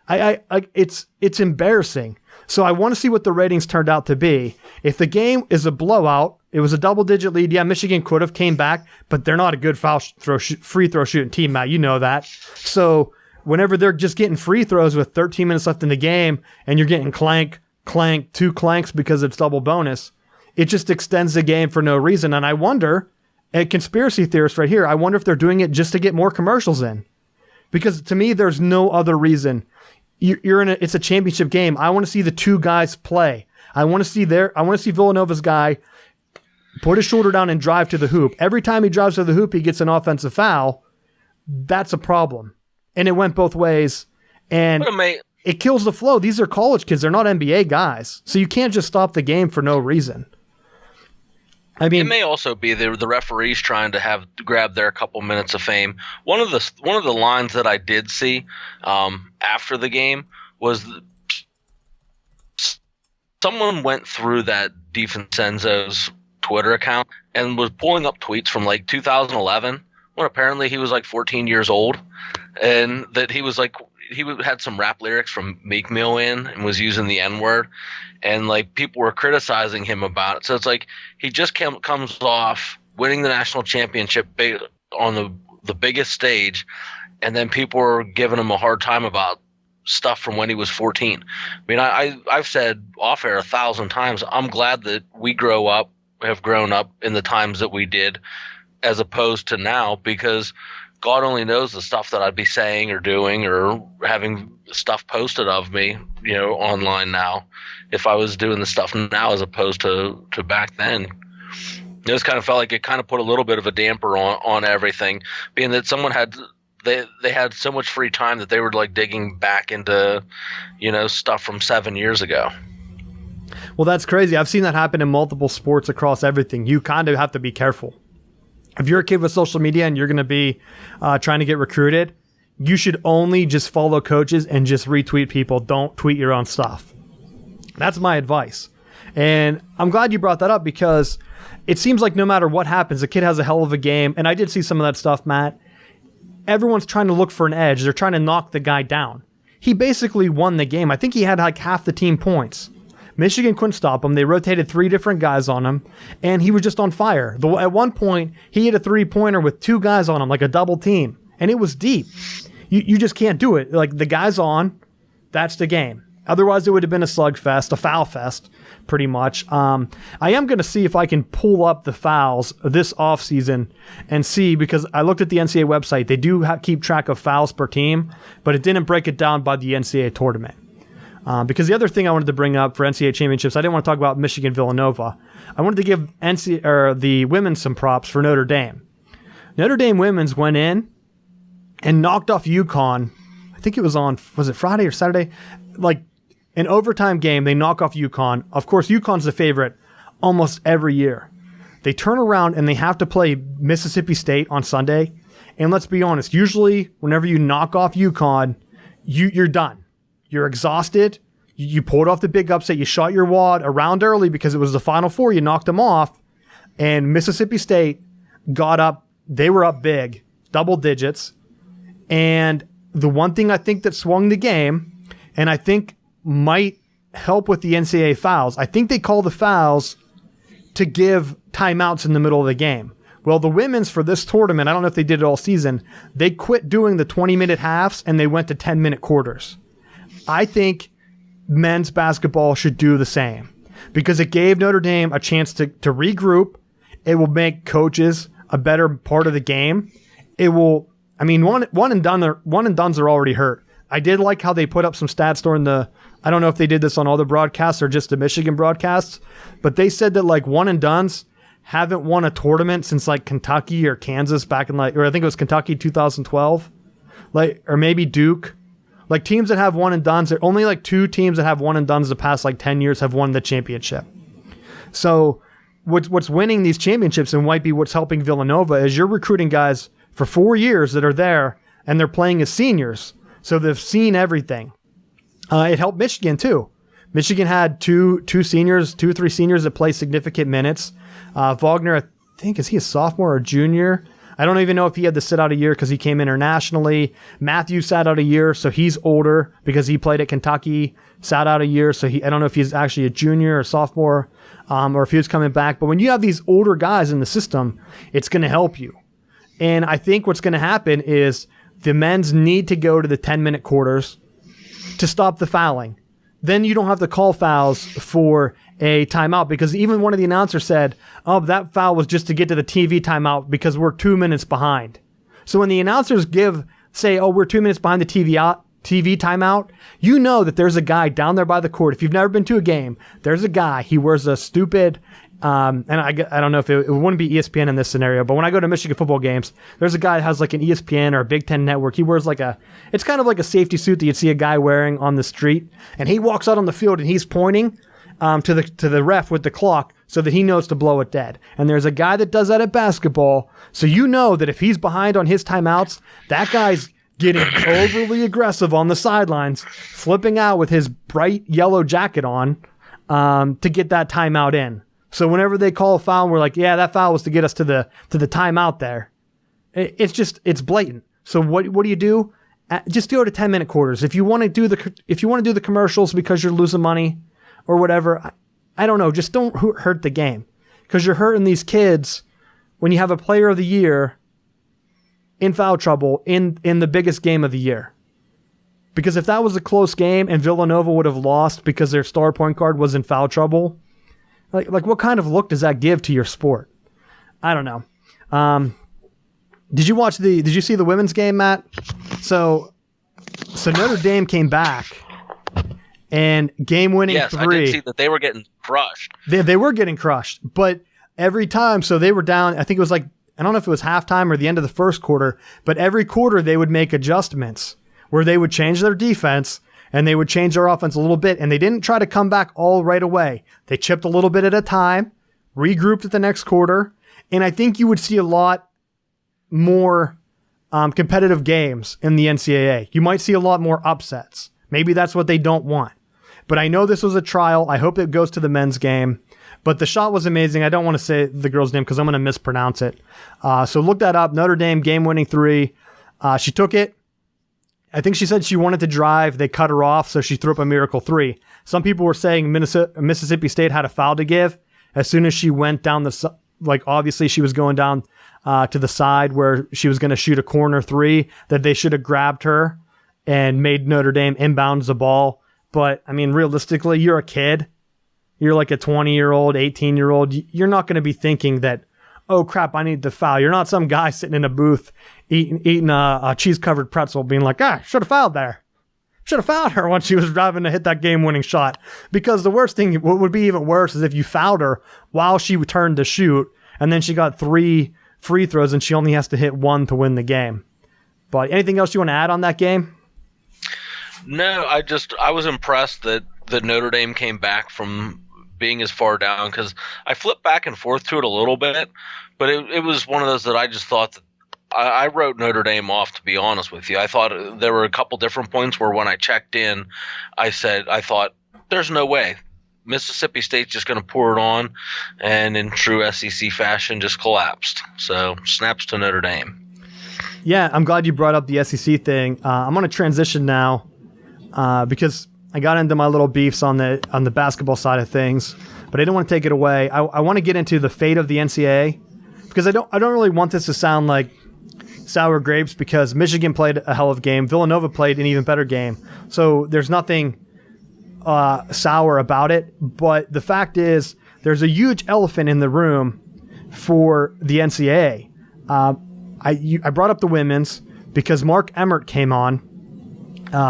It's embarrassing. So I want to see what the ratings turned out to be. If the game is a blowout, it was a double-digit lead. Yeah, Michigan could have came back, but they're not a good free throw shooting team, Matt. You know that. So whenever they're just getting free throws with 13 minutes left in the game, and you're getting clank, 2 clanks because it's double bonus, it just extends the game for no reason. And I wonder, a conspiracy theorist right here, I wonder if they're doing it just to get more commercials in. Because to me, there's no other reason. It's a championship game. I want to see the two guys play. I want to see Villanova's guy put his shoulder down and drive to the hoop. Every time he drives to the hoop, he gets an offensive foul. That's a problem. And it went both ways. And it kills the flow. These are college kids. They're not NBA guys. So you can't just stop the game for no reason. I mean, it may also be the referees trying to grab their couple minutes of fame. One of the lines that I did see after the game was someone went through that DiVincenzo's Twitter account and was pulling up tweets from like 2011 when apparently he was like 14 years old, and that he was like had some rap lyrics from Meek Mill in and was using the N-word, and like people were criticizing him about it. So it's like he just comes off winning the national championship on the biggest stage, and then people are giving him a hard time about stuff from when he was 14. I mean, I've said off air 1,000 times, I'm glad that we have grown up in the times that we did as opposed to now, because God only knows the stuff that I'd be saying or doing or having stuff posted of me, online now, if I was doing the stuff now as opposed to back then. It just kind of felt like it kind of put a little bit of a damper on everything, being that someone they had so much free time that they were like digging back into, stuff from 7 years ago. Well, that's crazy. I've seen that happen in multiple sports across everything. You kind of have to be careful. If you're a kid with social media and you're going to be trying to get recruited, you should only just follow coaches and just retweet people. Don't tweet your own stuff. That's my advice. And I'm glad you brought that up, because it seems like no matter what happens, the kid has a hell of a game. And I did see some of that stuff, Matt. Everyone's trying to look for an edge. They're trying to knock the guy down. He basically won the game. I think he had like half the team points. Michigan couldn't stop him. They rotated 3 different guys on him, and he was just on fire. At one point, he hit a 3-pointer with 2 guys on him, like a double team, and it was deep. You just can't do it. Like, the guy's on, that's the game. Otherwise, it would have been a slugfest, a foul fest, pretty much. I am going to see if I can pull up the fouls this offseason and see, because I looked at the NCAA website. They do keep track of fouls per team, but it didn't break it down by the NCAA tournament. Because the other thing I wanted to bring up for NCAA Championships, I didn't want to talk about Michigan-Villanova. I wanted to give the women some props for Notre Dame. Notre Dame women's went in and knocked off UConn. I think it was it Friday or Saturday? Like an overtime game, they knock off UConn. Of course, UConn's the favorite almost every year. They turn around and they have to play Mississippi State on Sunday. And let's be honest, usually whenever you knock off UConn, you're done. You're exhausted. You pulled off the big upset. You shot your wad around early because it was the Final Four. You knocked them off. And Mississippi State got up. They were up big, double digits. And the one thing I think that swung the game, and I think might help with the NCAA fouls, I think they call the fouls to give timeouts in the middle of the game. Well, the women's for this tournament, I don't know if they did it all season, they quit doing the 20-minute halves and they went to 10-minute quarters. I think men's basketball should do the same, because it gave Notre Dame a chance to regroup. It will make coaches a better part of the game. It will, I mean, one and dones are already hurt. I did like how they put up some stats during I don't know if they did this on all the broadcasts or just the Michigan broadcasts, but they said that like one and dones haven't won a tournament since like Kentucky or Kansas back in or I think it was Kentucky 2012, or maybe Duke. Like teams that have one and dones, there are only like 2 teams that have one and dones the past like 10 years have won the championship. So what's winning these championships and might be what's helping Villanova is you're recruiting guys for 4 years that are there and they're playing as seniors. So they've seen everything. It helped Michigan too. Michigan had two or three seniors that play significant minutes. Wagner, I think, is he a sophomore or junior? I don't even know if he had to sit out a year because he came internationally. Matthew sat out a year, so he's older because he played at Kentucky, sat out a year. So I don't know if he's actually a junior or sophomore or if he was coming back. But when you have these older guys in the system, it's going to help you. And I think what's going to happen is the men's need to go to the 10-minute quarters to stop the fouling. Then you don't have to call fouls for a timeout because even one of the announcers said, oh, that foul was just to get to the TV timeout because we're 2 minutes behind. So when the announcers say, oh, we're 2 minutes behind the TV timeout, you know that there's a guy down there by the court. If you've never been to a game, there's a guy. He wears a stupid, and I don't know if it wouldn't be ESPN in this scenario, but when I go to Michigan football games, there's a guy that has like an ESPN or a Big Ten network. He wears it's kind of like a safety suit that you'd see a guy wearing on the street, and he walks out on the field and he's pointing to the ref with the clock so that he knows to blow it dead. And there's a guy that does that at basketball, so you know that if he's behind on his timeouts, that guy's getting overly aggressive on the sidelines, flipping out with his bright yellow jacket on to get that timeout in. So whenever they call a foul, we're like, yeah, that foul was to get us to the timeout there. It's blatant. So what do you do? Just go to 10-minute quarters. If you want to do the commercials because you're losing money or whatever, I don't know. Just don't hurt the game because you're hurting these kids when you have a player of the year in foul trouble in the biggest game of the year. Because if that was a close game and Villanova would have lost because their star point guard was in foul trouble, like what kind of look does that give to your sport? I don't know. Did you see the women's game, Matt? So Notre Dame came back and game-winning 3. Yes, I did see that they were getting crushed. They were getting crushed, but every time, so they were down, I think it was like, I don't know if it was halftime or the end of the first quarter, but every quarter they would make adjustments where they would change their defense and they would change their offense a little bit, and they didn't try to come back all right away. They chipped a little bit at a time, regrouped at the next quarter, and I think you would see a lot more competitive games in the NCAA. You might see a lot more upsets. Maybe that's what they don't want. But I know this was a trial. I hope it goes to the men's game. But the shot was amazing. I don't want to say the girl's name because I'm going to mispronounce it. So look that up. Notre Dame game-winning 3. She took it. I think she said she wanted to drive. They cut her off, so she threw up a miracle 3. Some people were saying Mississippi State had a foul to give. As soon as she went down obviously she was going down to the side where she was going to shoot a corner 3, that they should have grabbed her and made Notre Dame inbounds the ball. But, I mean, realistically, you're a kid. You're like a 20-year-old, 18-year-old. You're not going to be thinking that, oh, crap, I need the foul. You're not some guy sitting in a booth eating a cheese-covered pretzel being like, should have fouled there. Should have fouled her when she was driving to hit that game-winning shot. Because the worst thing, what would be even worse, is if you fouled her while she turned to shoot, and then she got 3 free throws, and she only has to hit 1 to win the game. But anything else you want to add on that game? No, I was impressed that Notre Dame came back from being as far down, because I flipped back and forth to it a little bit, but it was one of those that I just thought that I wrote Notre Dame off, to be honest with you. I thought there were a couple different points where when I checked in, I thought there's no way. Mississippi State's just going to pour it on, and in true SEC fashion just collapsed. So snaps to Notre Dame. Yeah, I'm glad you brought up the SEC thing. I'm going to transition now because I got into my little beefs on the basketball side of things, but I didn't want to take it away. I want to get into the fate of the NCAA because I don't really want this to sound like sour grapes, because Michigan played a hell of a game. Villanova played an even better game. So there's nothing sour about it. But the fact is, there's a huge elephant in the room for the NCAA. I brought up the women's because Mark Emmert came on,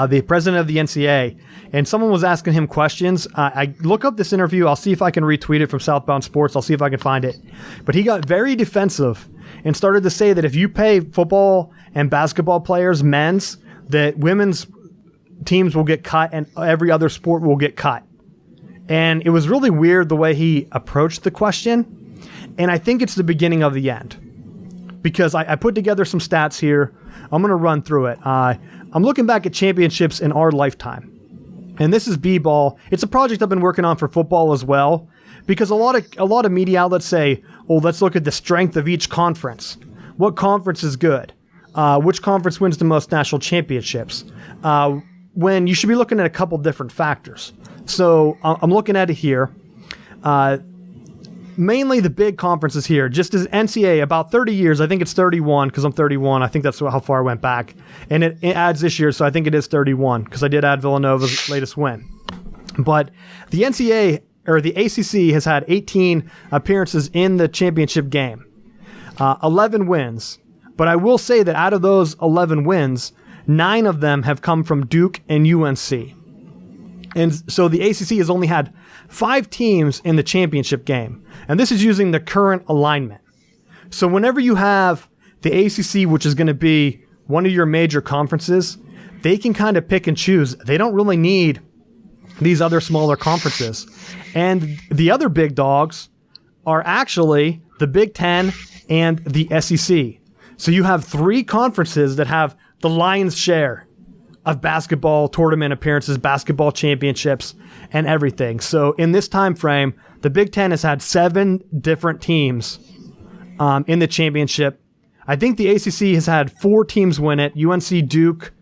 the president of the NCAA, and someone was asking him questions. I look up this interview. I'll see if I can retweet it from Southbound Sports. I'll see if I can find it. But he got very defensive and started to say that if you pay football and basketball players, men's, that women's teams will get cut and every other sport will get cut. And it was really weird the way he approached the question. And I think it's the beginning of the end. Because I put together some stats here. I'm going to run through it. I'm looking back at championships in our lifetime. And this is B-ball. It's a project I've been working on for football as well. Because a lot of media outlets say, oh, let's look at the strength of each conference. What conference is good? Which conference wins the most national championships? When you should be looking at a couple different factors. So I'm looking at it here. Mainly the big conferences here, just as NCAA, about 30 years. I think it's 31 because I'm 31. I think that's how far I went back. And it adds this year, so I think it is 31 because I did add Villanova's latest win. But the NCAA, or the ACC, has had 18 appearances in the championship game, 11 wins. But I will say that out of those 11 wins, 9 of them have come from Duke and UNC. And so the ACC has only had 5 teams in the championship game. And this is using the current alignment. So whenever you have the ACC, which is going to be one of your major conferences, they can kind of pick and choose. They don't really need these other smaller conferences. And the other big dogs are actually the Big Ten and the SEC. So you have 3 conferences that have the lion's share of basketball tournament appearances, basketball championships, and everything. So in this time frame, the Big Ten has had 7 different teams in the championship. I think the ACC has had 4 teams win it. UNC, Duke,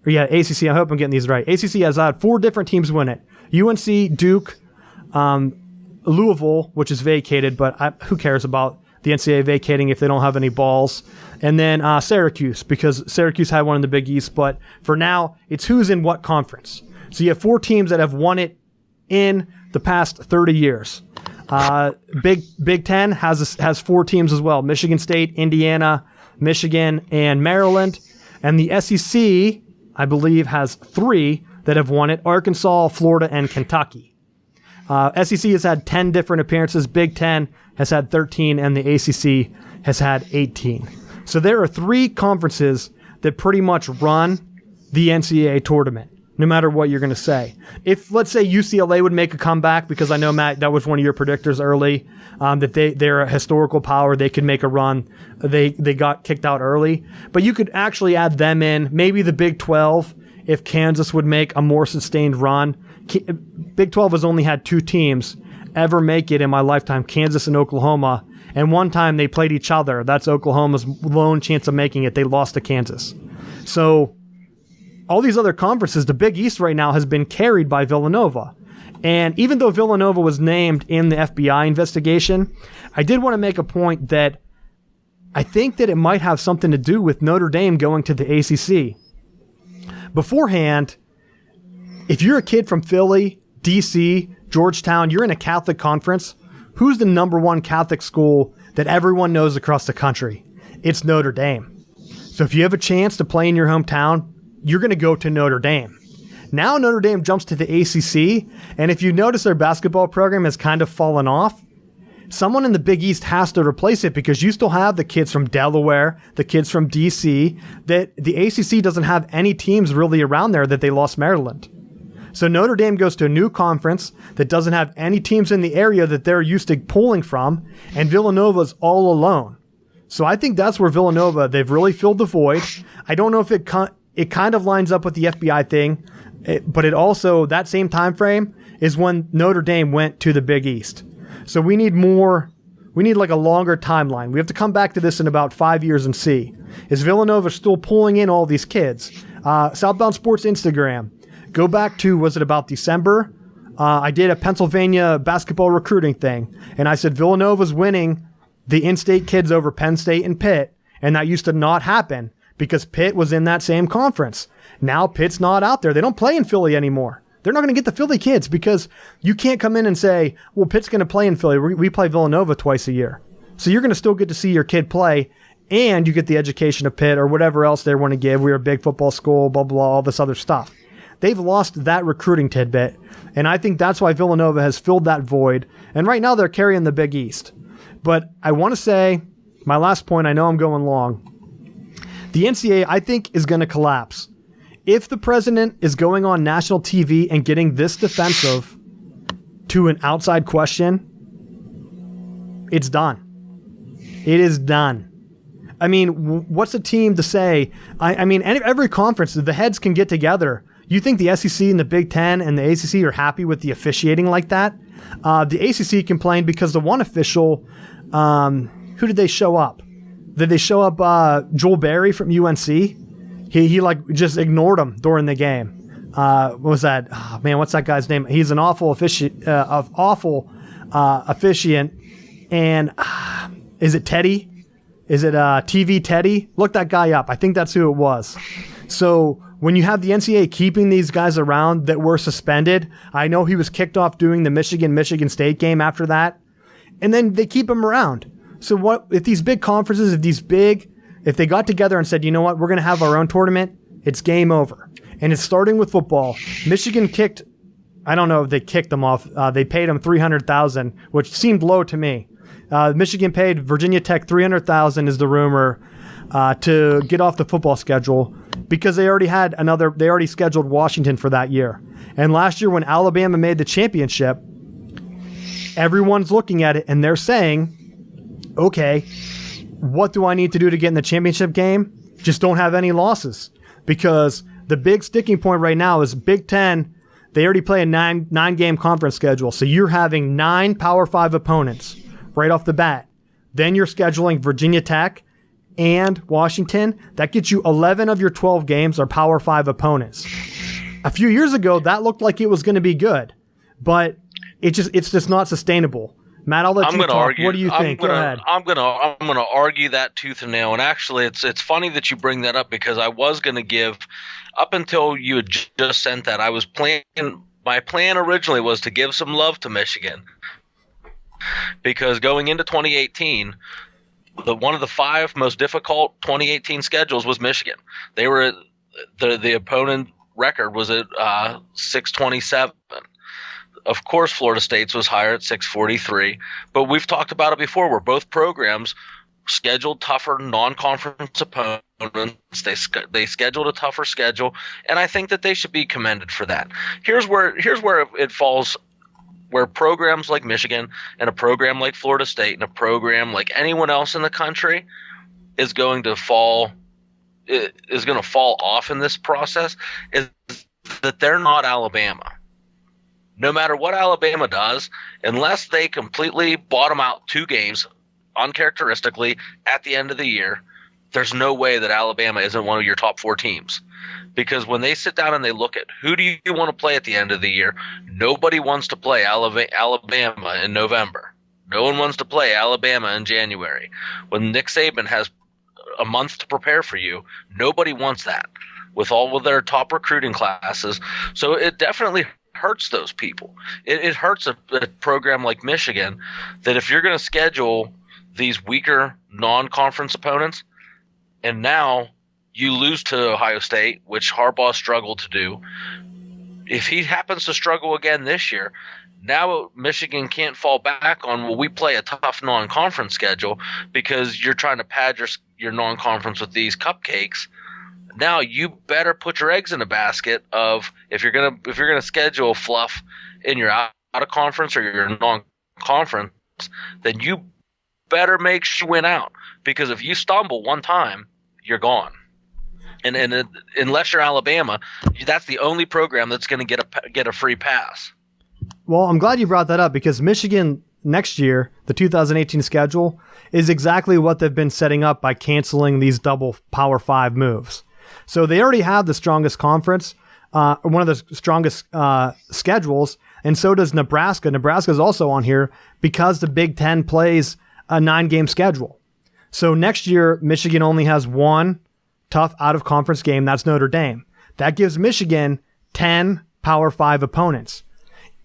ACC, I hope I'm getting these right. ACC has had 4 different teams win it. UNC, Duke, Louisville, which is vacated, but who cares about the NCAA vacating if they don't have any balls. And then Syracuse, because Syracuse had one in the Big East. But for now, it's who's in what conference. So you have 4 teams that have won it in the past 30 years. Big Ten has 4 teams as well. Michigan State, Indiana, Michigan, and Maryland. And the SEC, I believe, has 3 that have won it. Arkansas, Florida, and Kentucky. SEC has had 10 different appearances. Big Ten has had 13, and the ACC has had 18. So there are 3 conferences that pretty much run the NCAA tournament, no matter what you're going to say. If, let's say, UCLA would make a comeback, because I know, Matt, that was one of your predictors early, that they're a historical power, they could make a run. They got kicked out early. But you could actually add them in, maybe the Big 12, if Kansas would make a more sustained run. Big 12 has only had 2 teams ever make it in my lifetime, Kansas and Oklahoma. And one time they played each other. That's Oklahoma's lone chance of making it. They lost to Kansas. So all these other conferences, the Big East right now has been carried by Villanova. And even though Villanova was named in the FBI investigation, I did want to make a point that I think that it might have something to do with Notre Dame going to the ACC. Beforehand, if you're a kid from Philly, DC, Georgetown, you're in a Catholic conference, who's the number 1 Catholic school that everyone knows across the country? It's Notre Dame. So if you have a chance to play in your hometown, you're going to go to Notre Dame. Now Notre Dame jumps to the ACC, and if you notice their basketball program has kind of fallen off, someone in the Big East has to replace it, because you still have the kids from Delaware, the kids from DC, that the ACC doesn't have any teams really around there that they lost Maryland. So Notre Dame goes to a new conference that doesn't have any teams in the area that they're used to pulling from, and Villanova's all alone. So I think that's where Villanova, they've really filled the void. I don't know if it kind of lines up with the FBI thing, but it also, that same time frame is when Notre Dame went to the Big East. So we need like a longer timeline. We have to come back to this in about 5 years and see. Is Villanova still pulling in all these kids? Southbound Sports Instagram. Go back to, was it about December? I did a Pennsylvania basketball recruiting thing, and I said Villanova's winning the in-state kids over Penn State and Pitt, and that used to not happen because Pitt was in that same conference. Now Pitt's not out there. They don't play in Philly anymore. They're not going to get the Philly kids because you can't come in and say, well, Pitt's going to play in Philly. We play Villanova twice a year. So you're going to still get to see your kid play, and you get the education of Pitt or whatever else they want to give. We're a big football school, blah, blah, all this other stuff. they've lost that recruiting tidbit. And I think that's why Villanova has filled that void. And right now they're carrying the Big East. But I want to say, my last point, I know I'm going long. The NCAA, I think, is going to collapse. If the president is going on national TV and getting this defensive to an outside question, it's done. It is done. I mean, what's a team to say? I mean, every conference, the heads can get together. You think the SEC and the Big Ten and the ACC are happy with the officiating like that? The ACC complained because the one official, who did they show up? Did they show up Joel Berry from UNC? He like just ignored him during the game. What was that? Oh, man, what's that guy's name? He's an awful officiant. And is it Teddy? Is it TV Teddy? Look that guy up. I think that's who it was. So when you have the NCAA keeping these guys around that were suspended, I know he was kicked off doing the Michigan State game after that, and then they keep him around. So what if these big conferences, if they got together and said, you know what, we're going to have our own tournament, it's game over. And it's starting with football. Michigan kicked, I don't know if they kicked them off. They paid them $300,000, which seemed low to me. Michigan paid Virginia Tech $300,000 is the rumor to get off the football schedule because they already scheduled Washington for that year. And last year when Alabama made the championship, everyone's looking at it and they're saying, okay, what do I need to do to get in the championship game? Just don't have any losses, because the big sticking point right now is Big Ten. They already play a nine-game conference schedule. So you're having 9 Power 5 opponents right off the bat. Then you're scheduling Virginia Tech and Washington. That gets you 11 of your 12 games are Power 5 opponents. A few years ago, that looked like it was going to be good, but it's just not sustainable. Matt, I'll let you talk. Argue. What do you think? Go ahead. I'm gonna argue that tooth and nail. And actually, it's funny that you bring that up, because I was gonna give, up until you had just sent that, I was planning. My plan originally was to give some love to Michigan, because going into 2018, one of the 5 most difficult 2018 schedules was Michigan. They were the opponent record was at 627. Of course, Florida State's was higher at 643, but we've talked about it before, where both programs scheduled tougher non-conference opponents. They scheduled a tougher schedule, and I think that they should be commended for that. Here's where it falls, where programs like Michigan and a program like Florida State and a program like anyone else in the country is going to fall off in this process, is that they're not Alabama. No matter what Alabama does, unless they completely bottom out 2 games uncharacteristically at the end of the year, there's no way that Alabama isn't one of your top 4 teams. Because when they sit down and they look at who do you want to play at the end of the year, nobody wants to play Alabama in November. No one wants to play Alabama in January. When Nick Saban has a month to prepare for you, nobody wants that with all of their top recruiting classes. So it definitely hurts those people. It hurts a program like Michigan, that if you're going to schedule these weaker non-conference opponents, and now you lose to Ohio State, which Harbaugh struggled to do. If he happens to struggle again this year, now Michigan can't fall back on, well, we play a tough non-conference schedule because you're trying to pad your non-conference with these cupcakes. Now you better put your eggs in a basket of, if you're gonna schedule fluff in your out of conference or your non-conference, then you better make sure you win out, because if you stumble one time, you're gone. And unless you're Alabama, that's the only program that's going to get a free pass. Well, I'm glad you brought that up, because Michigan next year, the 2018 schedule, is exactly what they've been setting up by canceling these double Power 5 moves. So they already have the strongest conference, one of the strongest schedules, and so does Nebraska. Nebraska is also on here because the Big Ten plays a 9-game schedule. So next year, Michigan only has 1 tough out-of-conference game. That's Notre Dame. That gives Michigan 10 Power 5 opponents.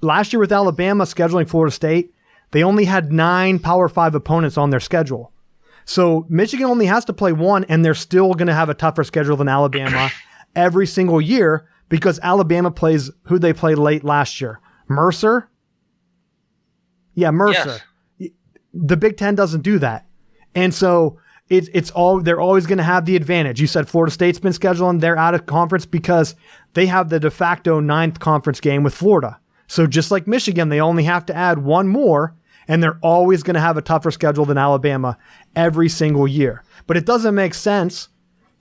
Last year with Alabama scheduling Florida State, they only had 9 Power 5 opponents on their schedule. So Michigan only has to play 1, and they're still going to have a tougher schedule than Alabama every single year, because Alabama plays who they played late last year. Mercer? Yeah, Mercer. Yes. The Big Ten doesn't do that. And so they're always going to have the advantage. You said Florida State's been scheduling, they're out of conference because they have the de facto 9th conference game with Florida. So just like Michigan, they only have to add one more, and they're always going to have a tougher schedule than Alabama every single year. But it doesn't make sense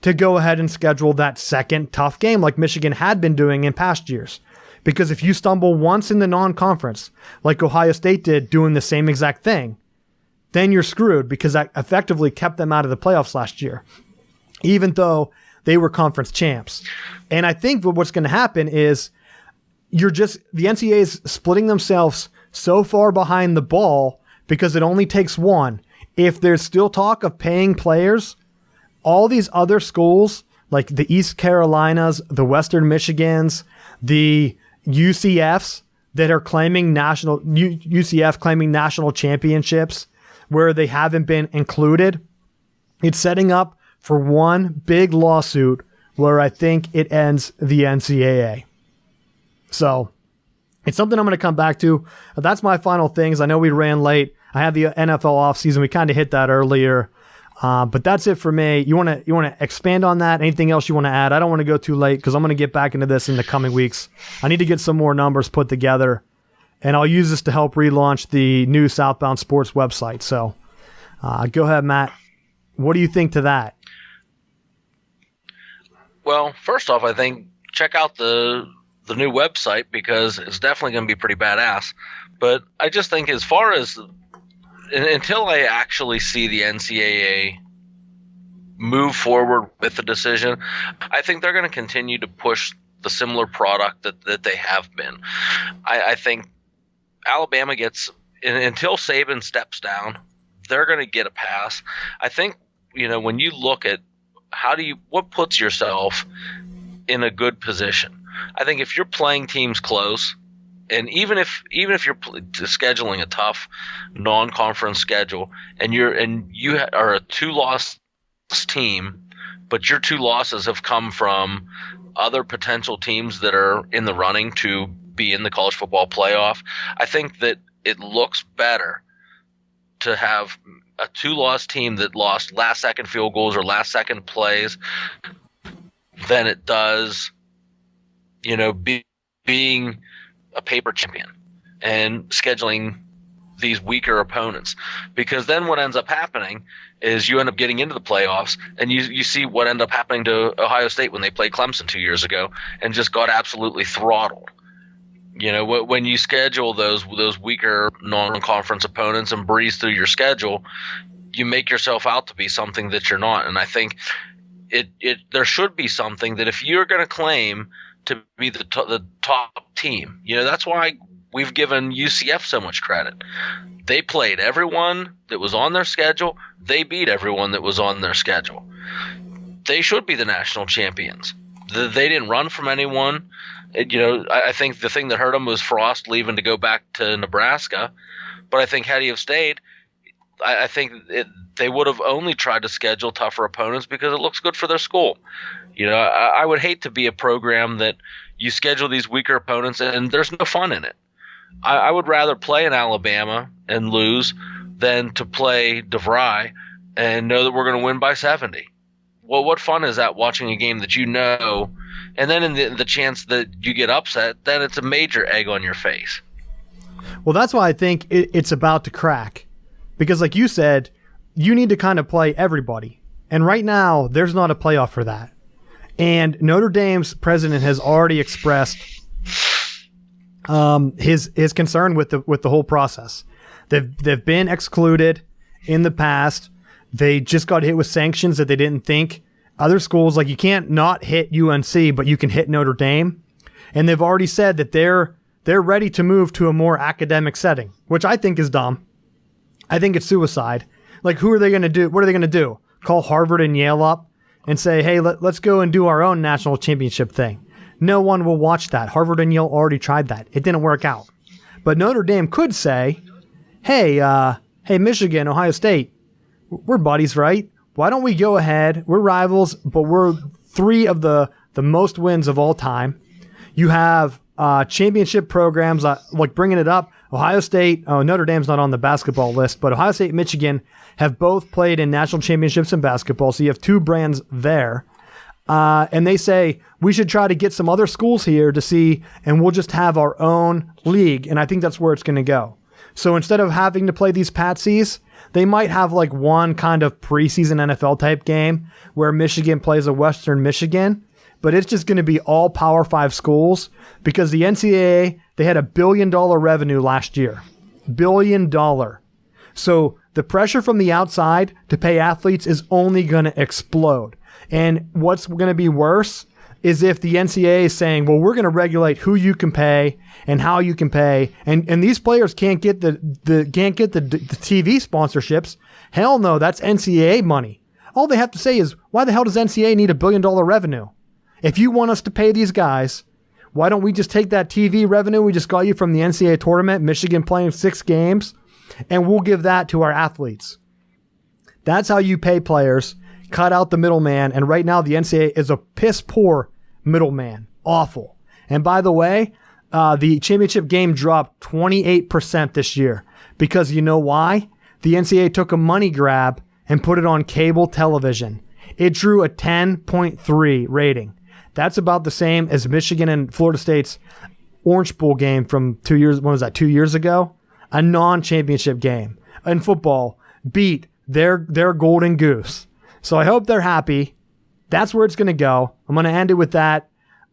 to go ahead and schedule that second tough game like Michigan had been doing in past years. Because if you stumble once in the non-conference, like Ohio State did doing the same exact thing, then you're screwed, because that effectively kept them out of the playoffs last year, even though they were conference champs. And I think what's going to happen is the NCAA is splitting themselves so far behind the ball because it only takes one. If there's still talk of paying players, all these other schools, like the East Carolinas, the Western Michigans, the UCFs that are claiming UCF claiming national championships where they haven't been included, it's setting up for one big lawsuit where I think it ends the NCAA. So it's something I'm going to come back to. That's my final things. I know we ran late. I had the NFL offseason. We kind of hit that earlier. But that's it for me. You want to expand on that? Anything else you want to add? I don't want to go too late because I'm going to get back into this in the coming weeks. I need to get some more numbers put together, and I'll use this to help relaunch the new Southbound Sports website. So go ahead, Matt. What do you think to that? Well, first off, I think check out the new website because it's definitely going to be pretty badass. But I just think as far as until I actually see the NCAA move forward with the decision, I think they're going to continue to push the similar product that they have been. I think Alabama gets, until Saban steps down, they're going to get a pass. I think, when you look at what puts yourself in a good position, I think if you're playing teams close, and even if you're scheduling a tough non-conference schedule, and you are a 2-loss team, but your 2 losses have come from other potential teams that are in the running to be in the college football playoff, I think that it looks better to have a 2-loss team that lost last-second field goals or last-second plays than it does, being a paper champion and scheduling these weaker opponents. Because then what ends up happening is you end up getting into the playoffs, and you see what ended up happening to Ohio State when they played Clemson 2 years ago and just got absolutely throttled. When you schedule those weaker non-conference opponents and breeze through your schedule, you make yourself out to be something that you're not. And I think there should be something that if you're going to claim to be the top team, that's why we've given UCF so much credit. They played everyone that was on their schedule. They beat everyone that was on their schedule. They should be the national champions. They didn't run from anyone. I think the thing that hurt them was Frost leaving to go back to Nebraska. But I think had he have stayed, I think they would have only tried to schedule tougher opponents because it looks good for their school. I would hate to be a program that you schedule these weaker opponents and there's no fun in it. I would rather play in Alabama and lose than to play DeVry and know that we're going to win by 70. Well, what fun is that watching a game that and then in the chance that you get upset, then it's a major egg on your face. Well, that's why I think it's about to crack. Because like you said, you need to kind of play everybody. And right now, there's not a playoff for that. And Notre Dame's president has already expressed his concern with the whole process. They've been excluded in the past. They just got hit with sanctions that they didn't think. Other schools, like you can't not hit UNC, but you can hit Notre Dame. And they've already said that they're ready to move to a more academic setting, which I think is dumb. I think it's suicide. Like, who are they going to do? What are they going to do? Call Harvard and Yale up and say, hey, let's go and do our own national championship thing. No one will watch that. Harvard and Yale already tried that. It didn't work out. But Notre Dame could say, hey, Michigan, Ohio State, we're buddies, right? Why don't we go ahead? We're rivals, but we're 3 of the most wins of all time. You have championship programs, like bringing it up. Ohio State, Notre Dame's not on the basketball list, but Ohio State and Michigan have both played in national championships in basketball, so you have two brands there. And they say, we should try to get some other schools here to see, and we'll just have our own league, and I think that's where it's going to go. So instead of having to play these patsies, they might have like one kind of preseason NFL type game where Michigan plays a Western Michigan, but it's just going to be all Power 5 schools because the NCAA, they had $1 billion revenue last year. $1 billion. So the pressure from the outside to pay athletes is only going to explode. And what's going to be worse is if the NCAA is saying, well, we're going to regulate who you can pay and how you can pay, and these players can't get the TV sponsorships. Hell no, that's NCAA money. All they have to say is, why the hell does NCAA need $1 billion revenue? If you want us to pay these guys, why don't we just take that TV revenue we just got you from the NCAA tournament, Michigan playing 6 games, and we'll give that to our athletes. That's how you pay players. Cut out the middleman, and right now the NCAA is a piss-poor middleman. Awful. And by the way, the championship game dropped 28% this year because you know why? The NCAA took a money grab and put it on cable television. It drew a 10.3 rating. That's about the same as Michigan and Florida State's Orange Bowl game from 2 years. When was that? 2 years ago? A non-championship game in football beat their golden goose. So I hope they're happy. That's where it's going to go. I'm going to end it with that.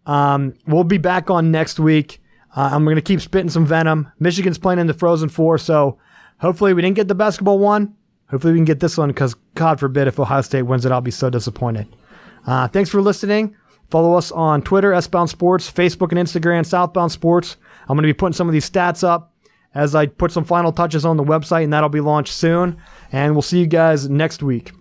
We'll be back on next week. I'm going to keep spitting some venom. Michigan's playing in the Frozen Four, so hopefully we didn't get the basketball one. Hopefully we can get this one because, God forbid, if Ohio State wins it, I'll be so disappointed. Thanks for listening. Follow us on Twitter, S-Bound Sports, Facebook and Instagram, Southbound Sports. I'm going to be putting some of these stats up as I put some final touches on the website, and that'll be launched soon. And we'll see you guys next week.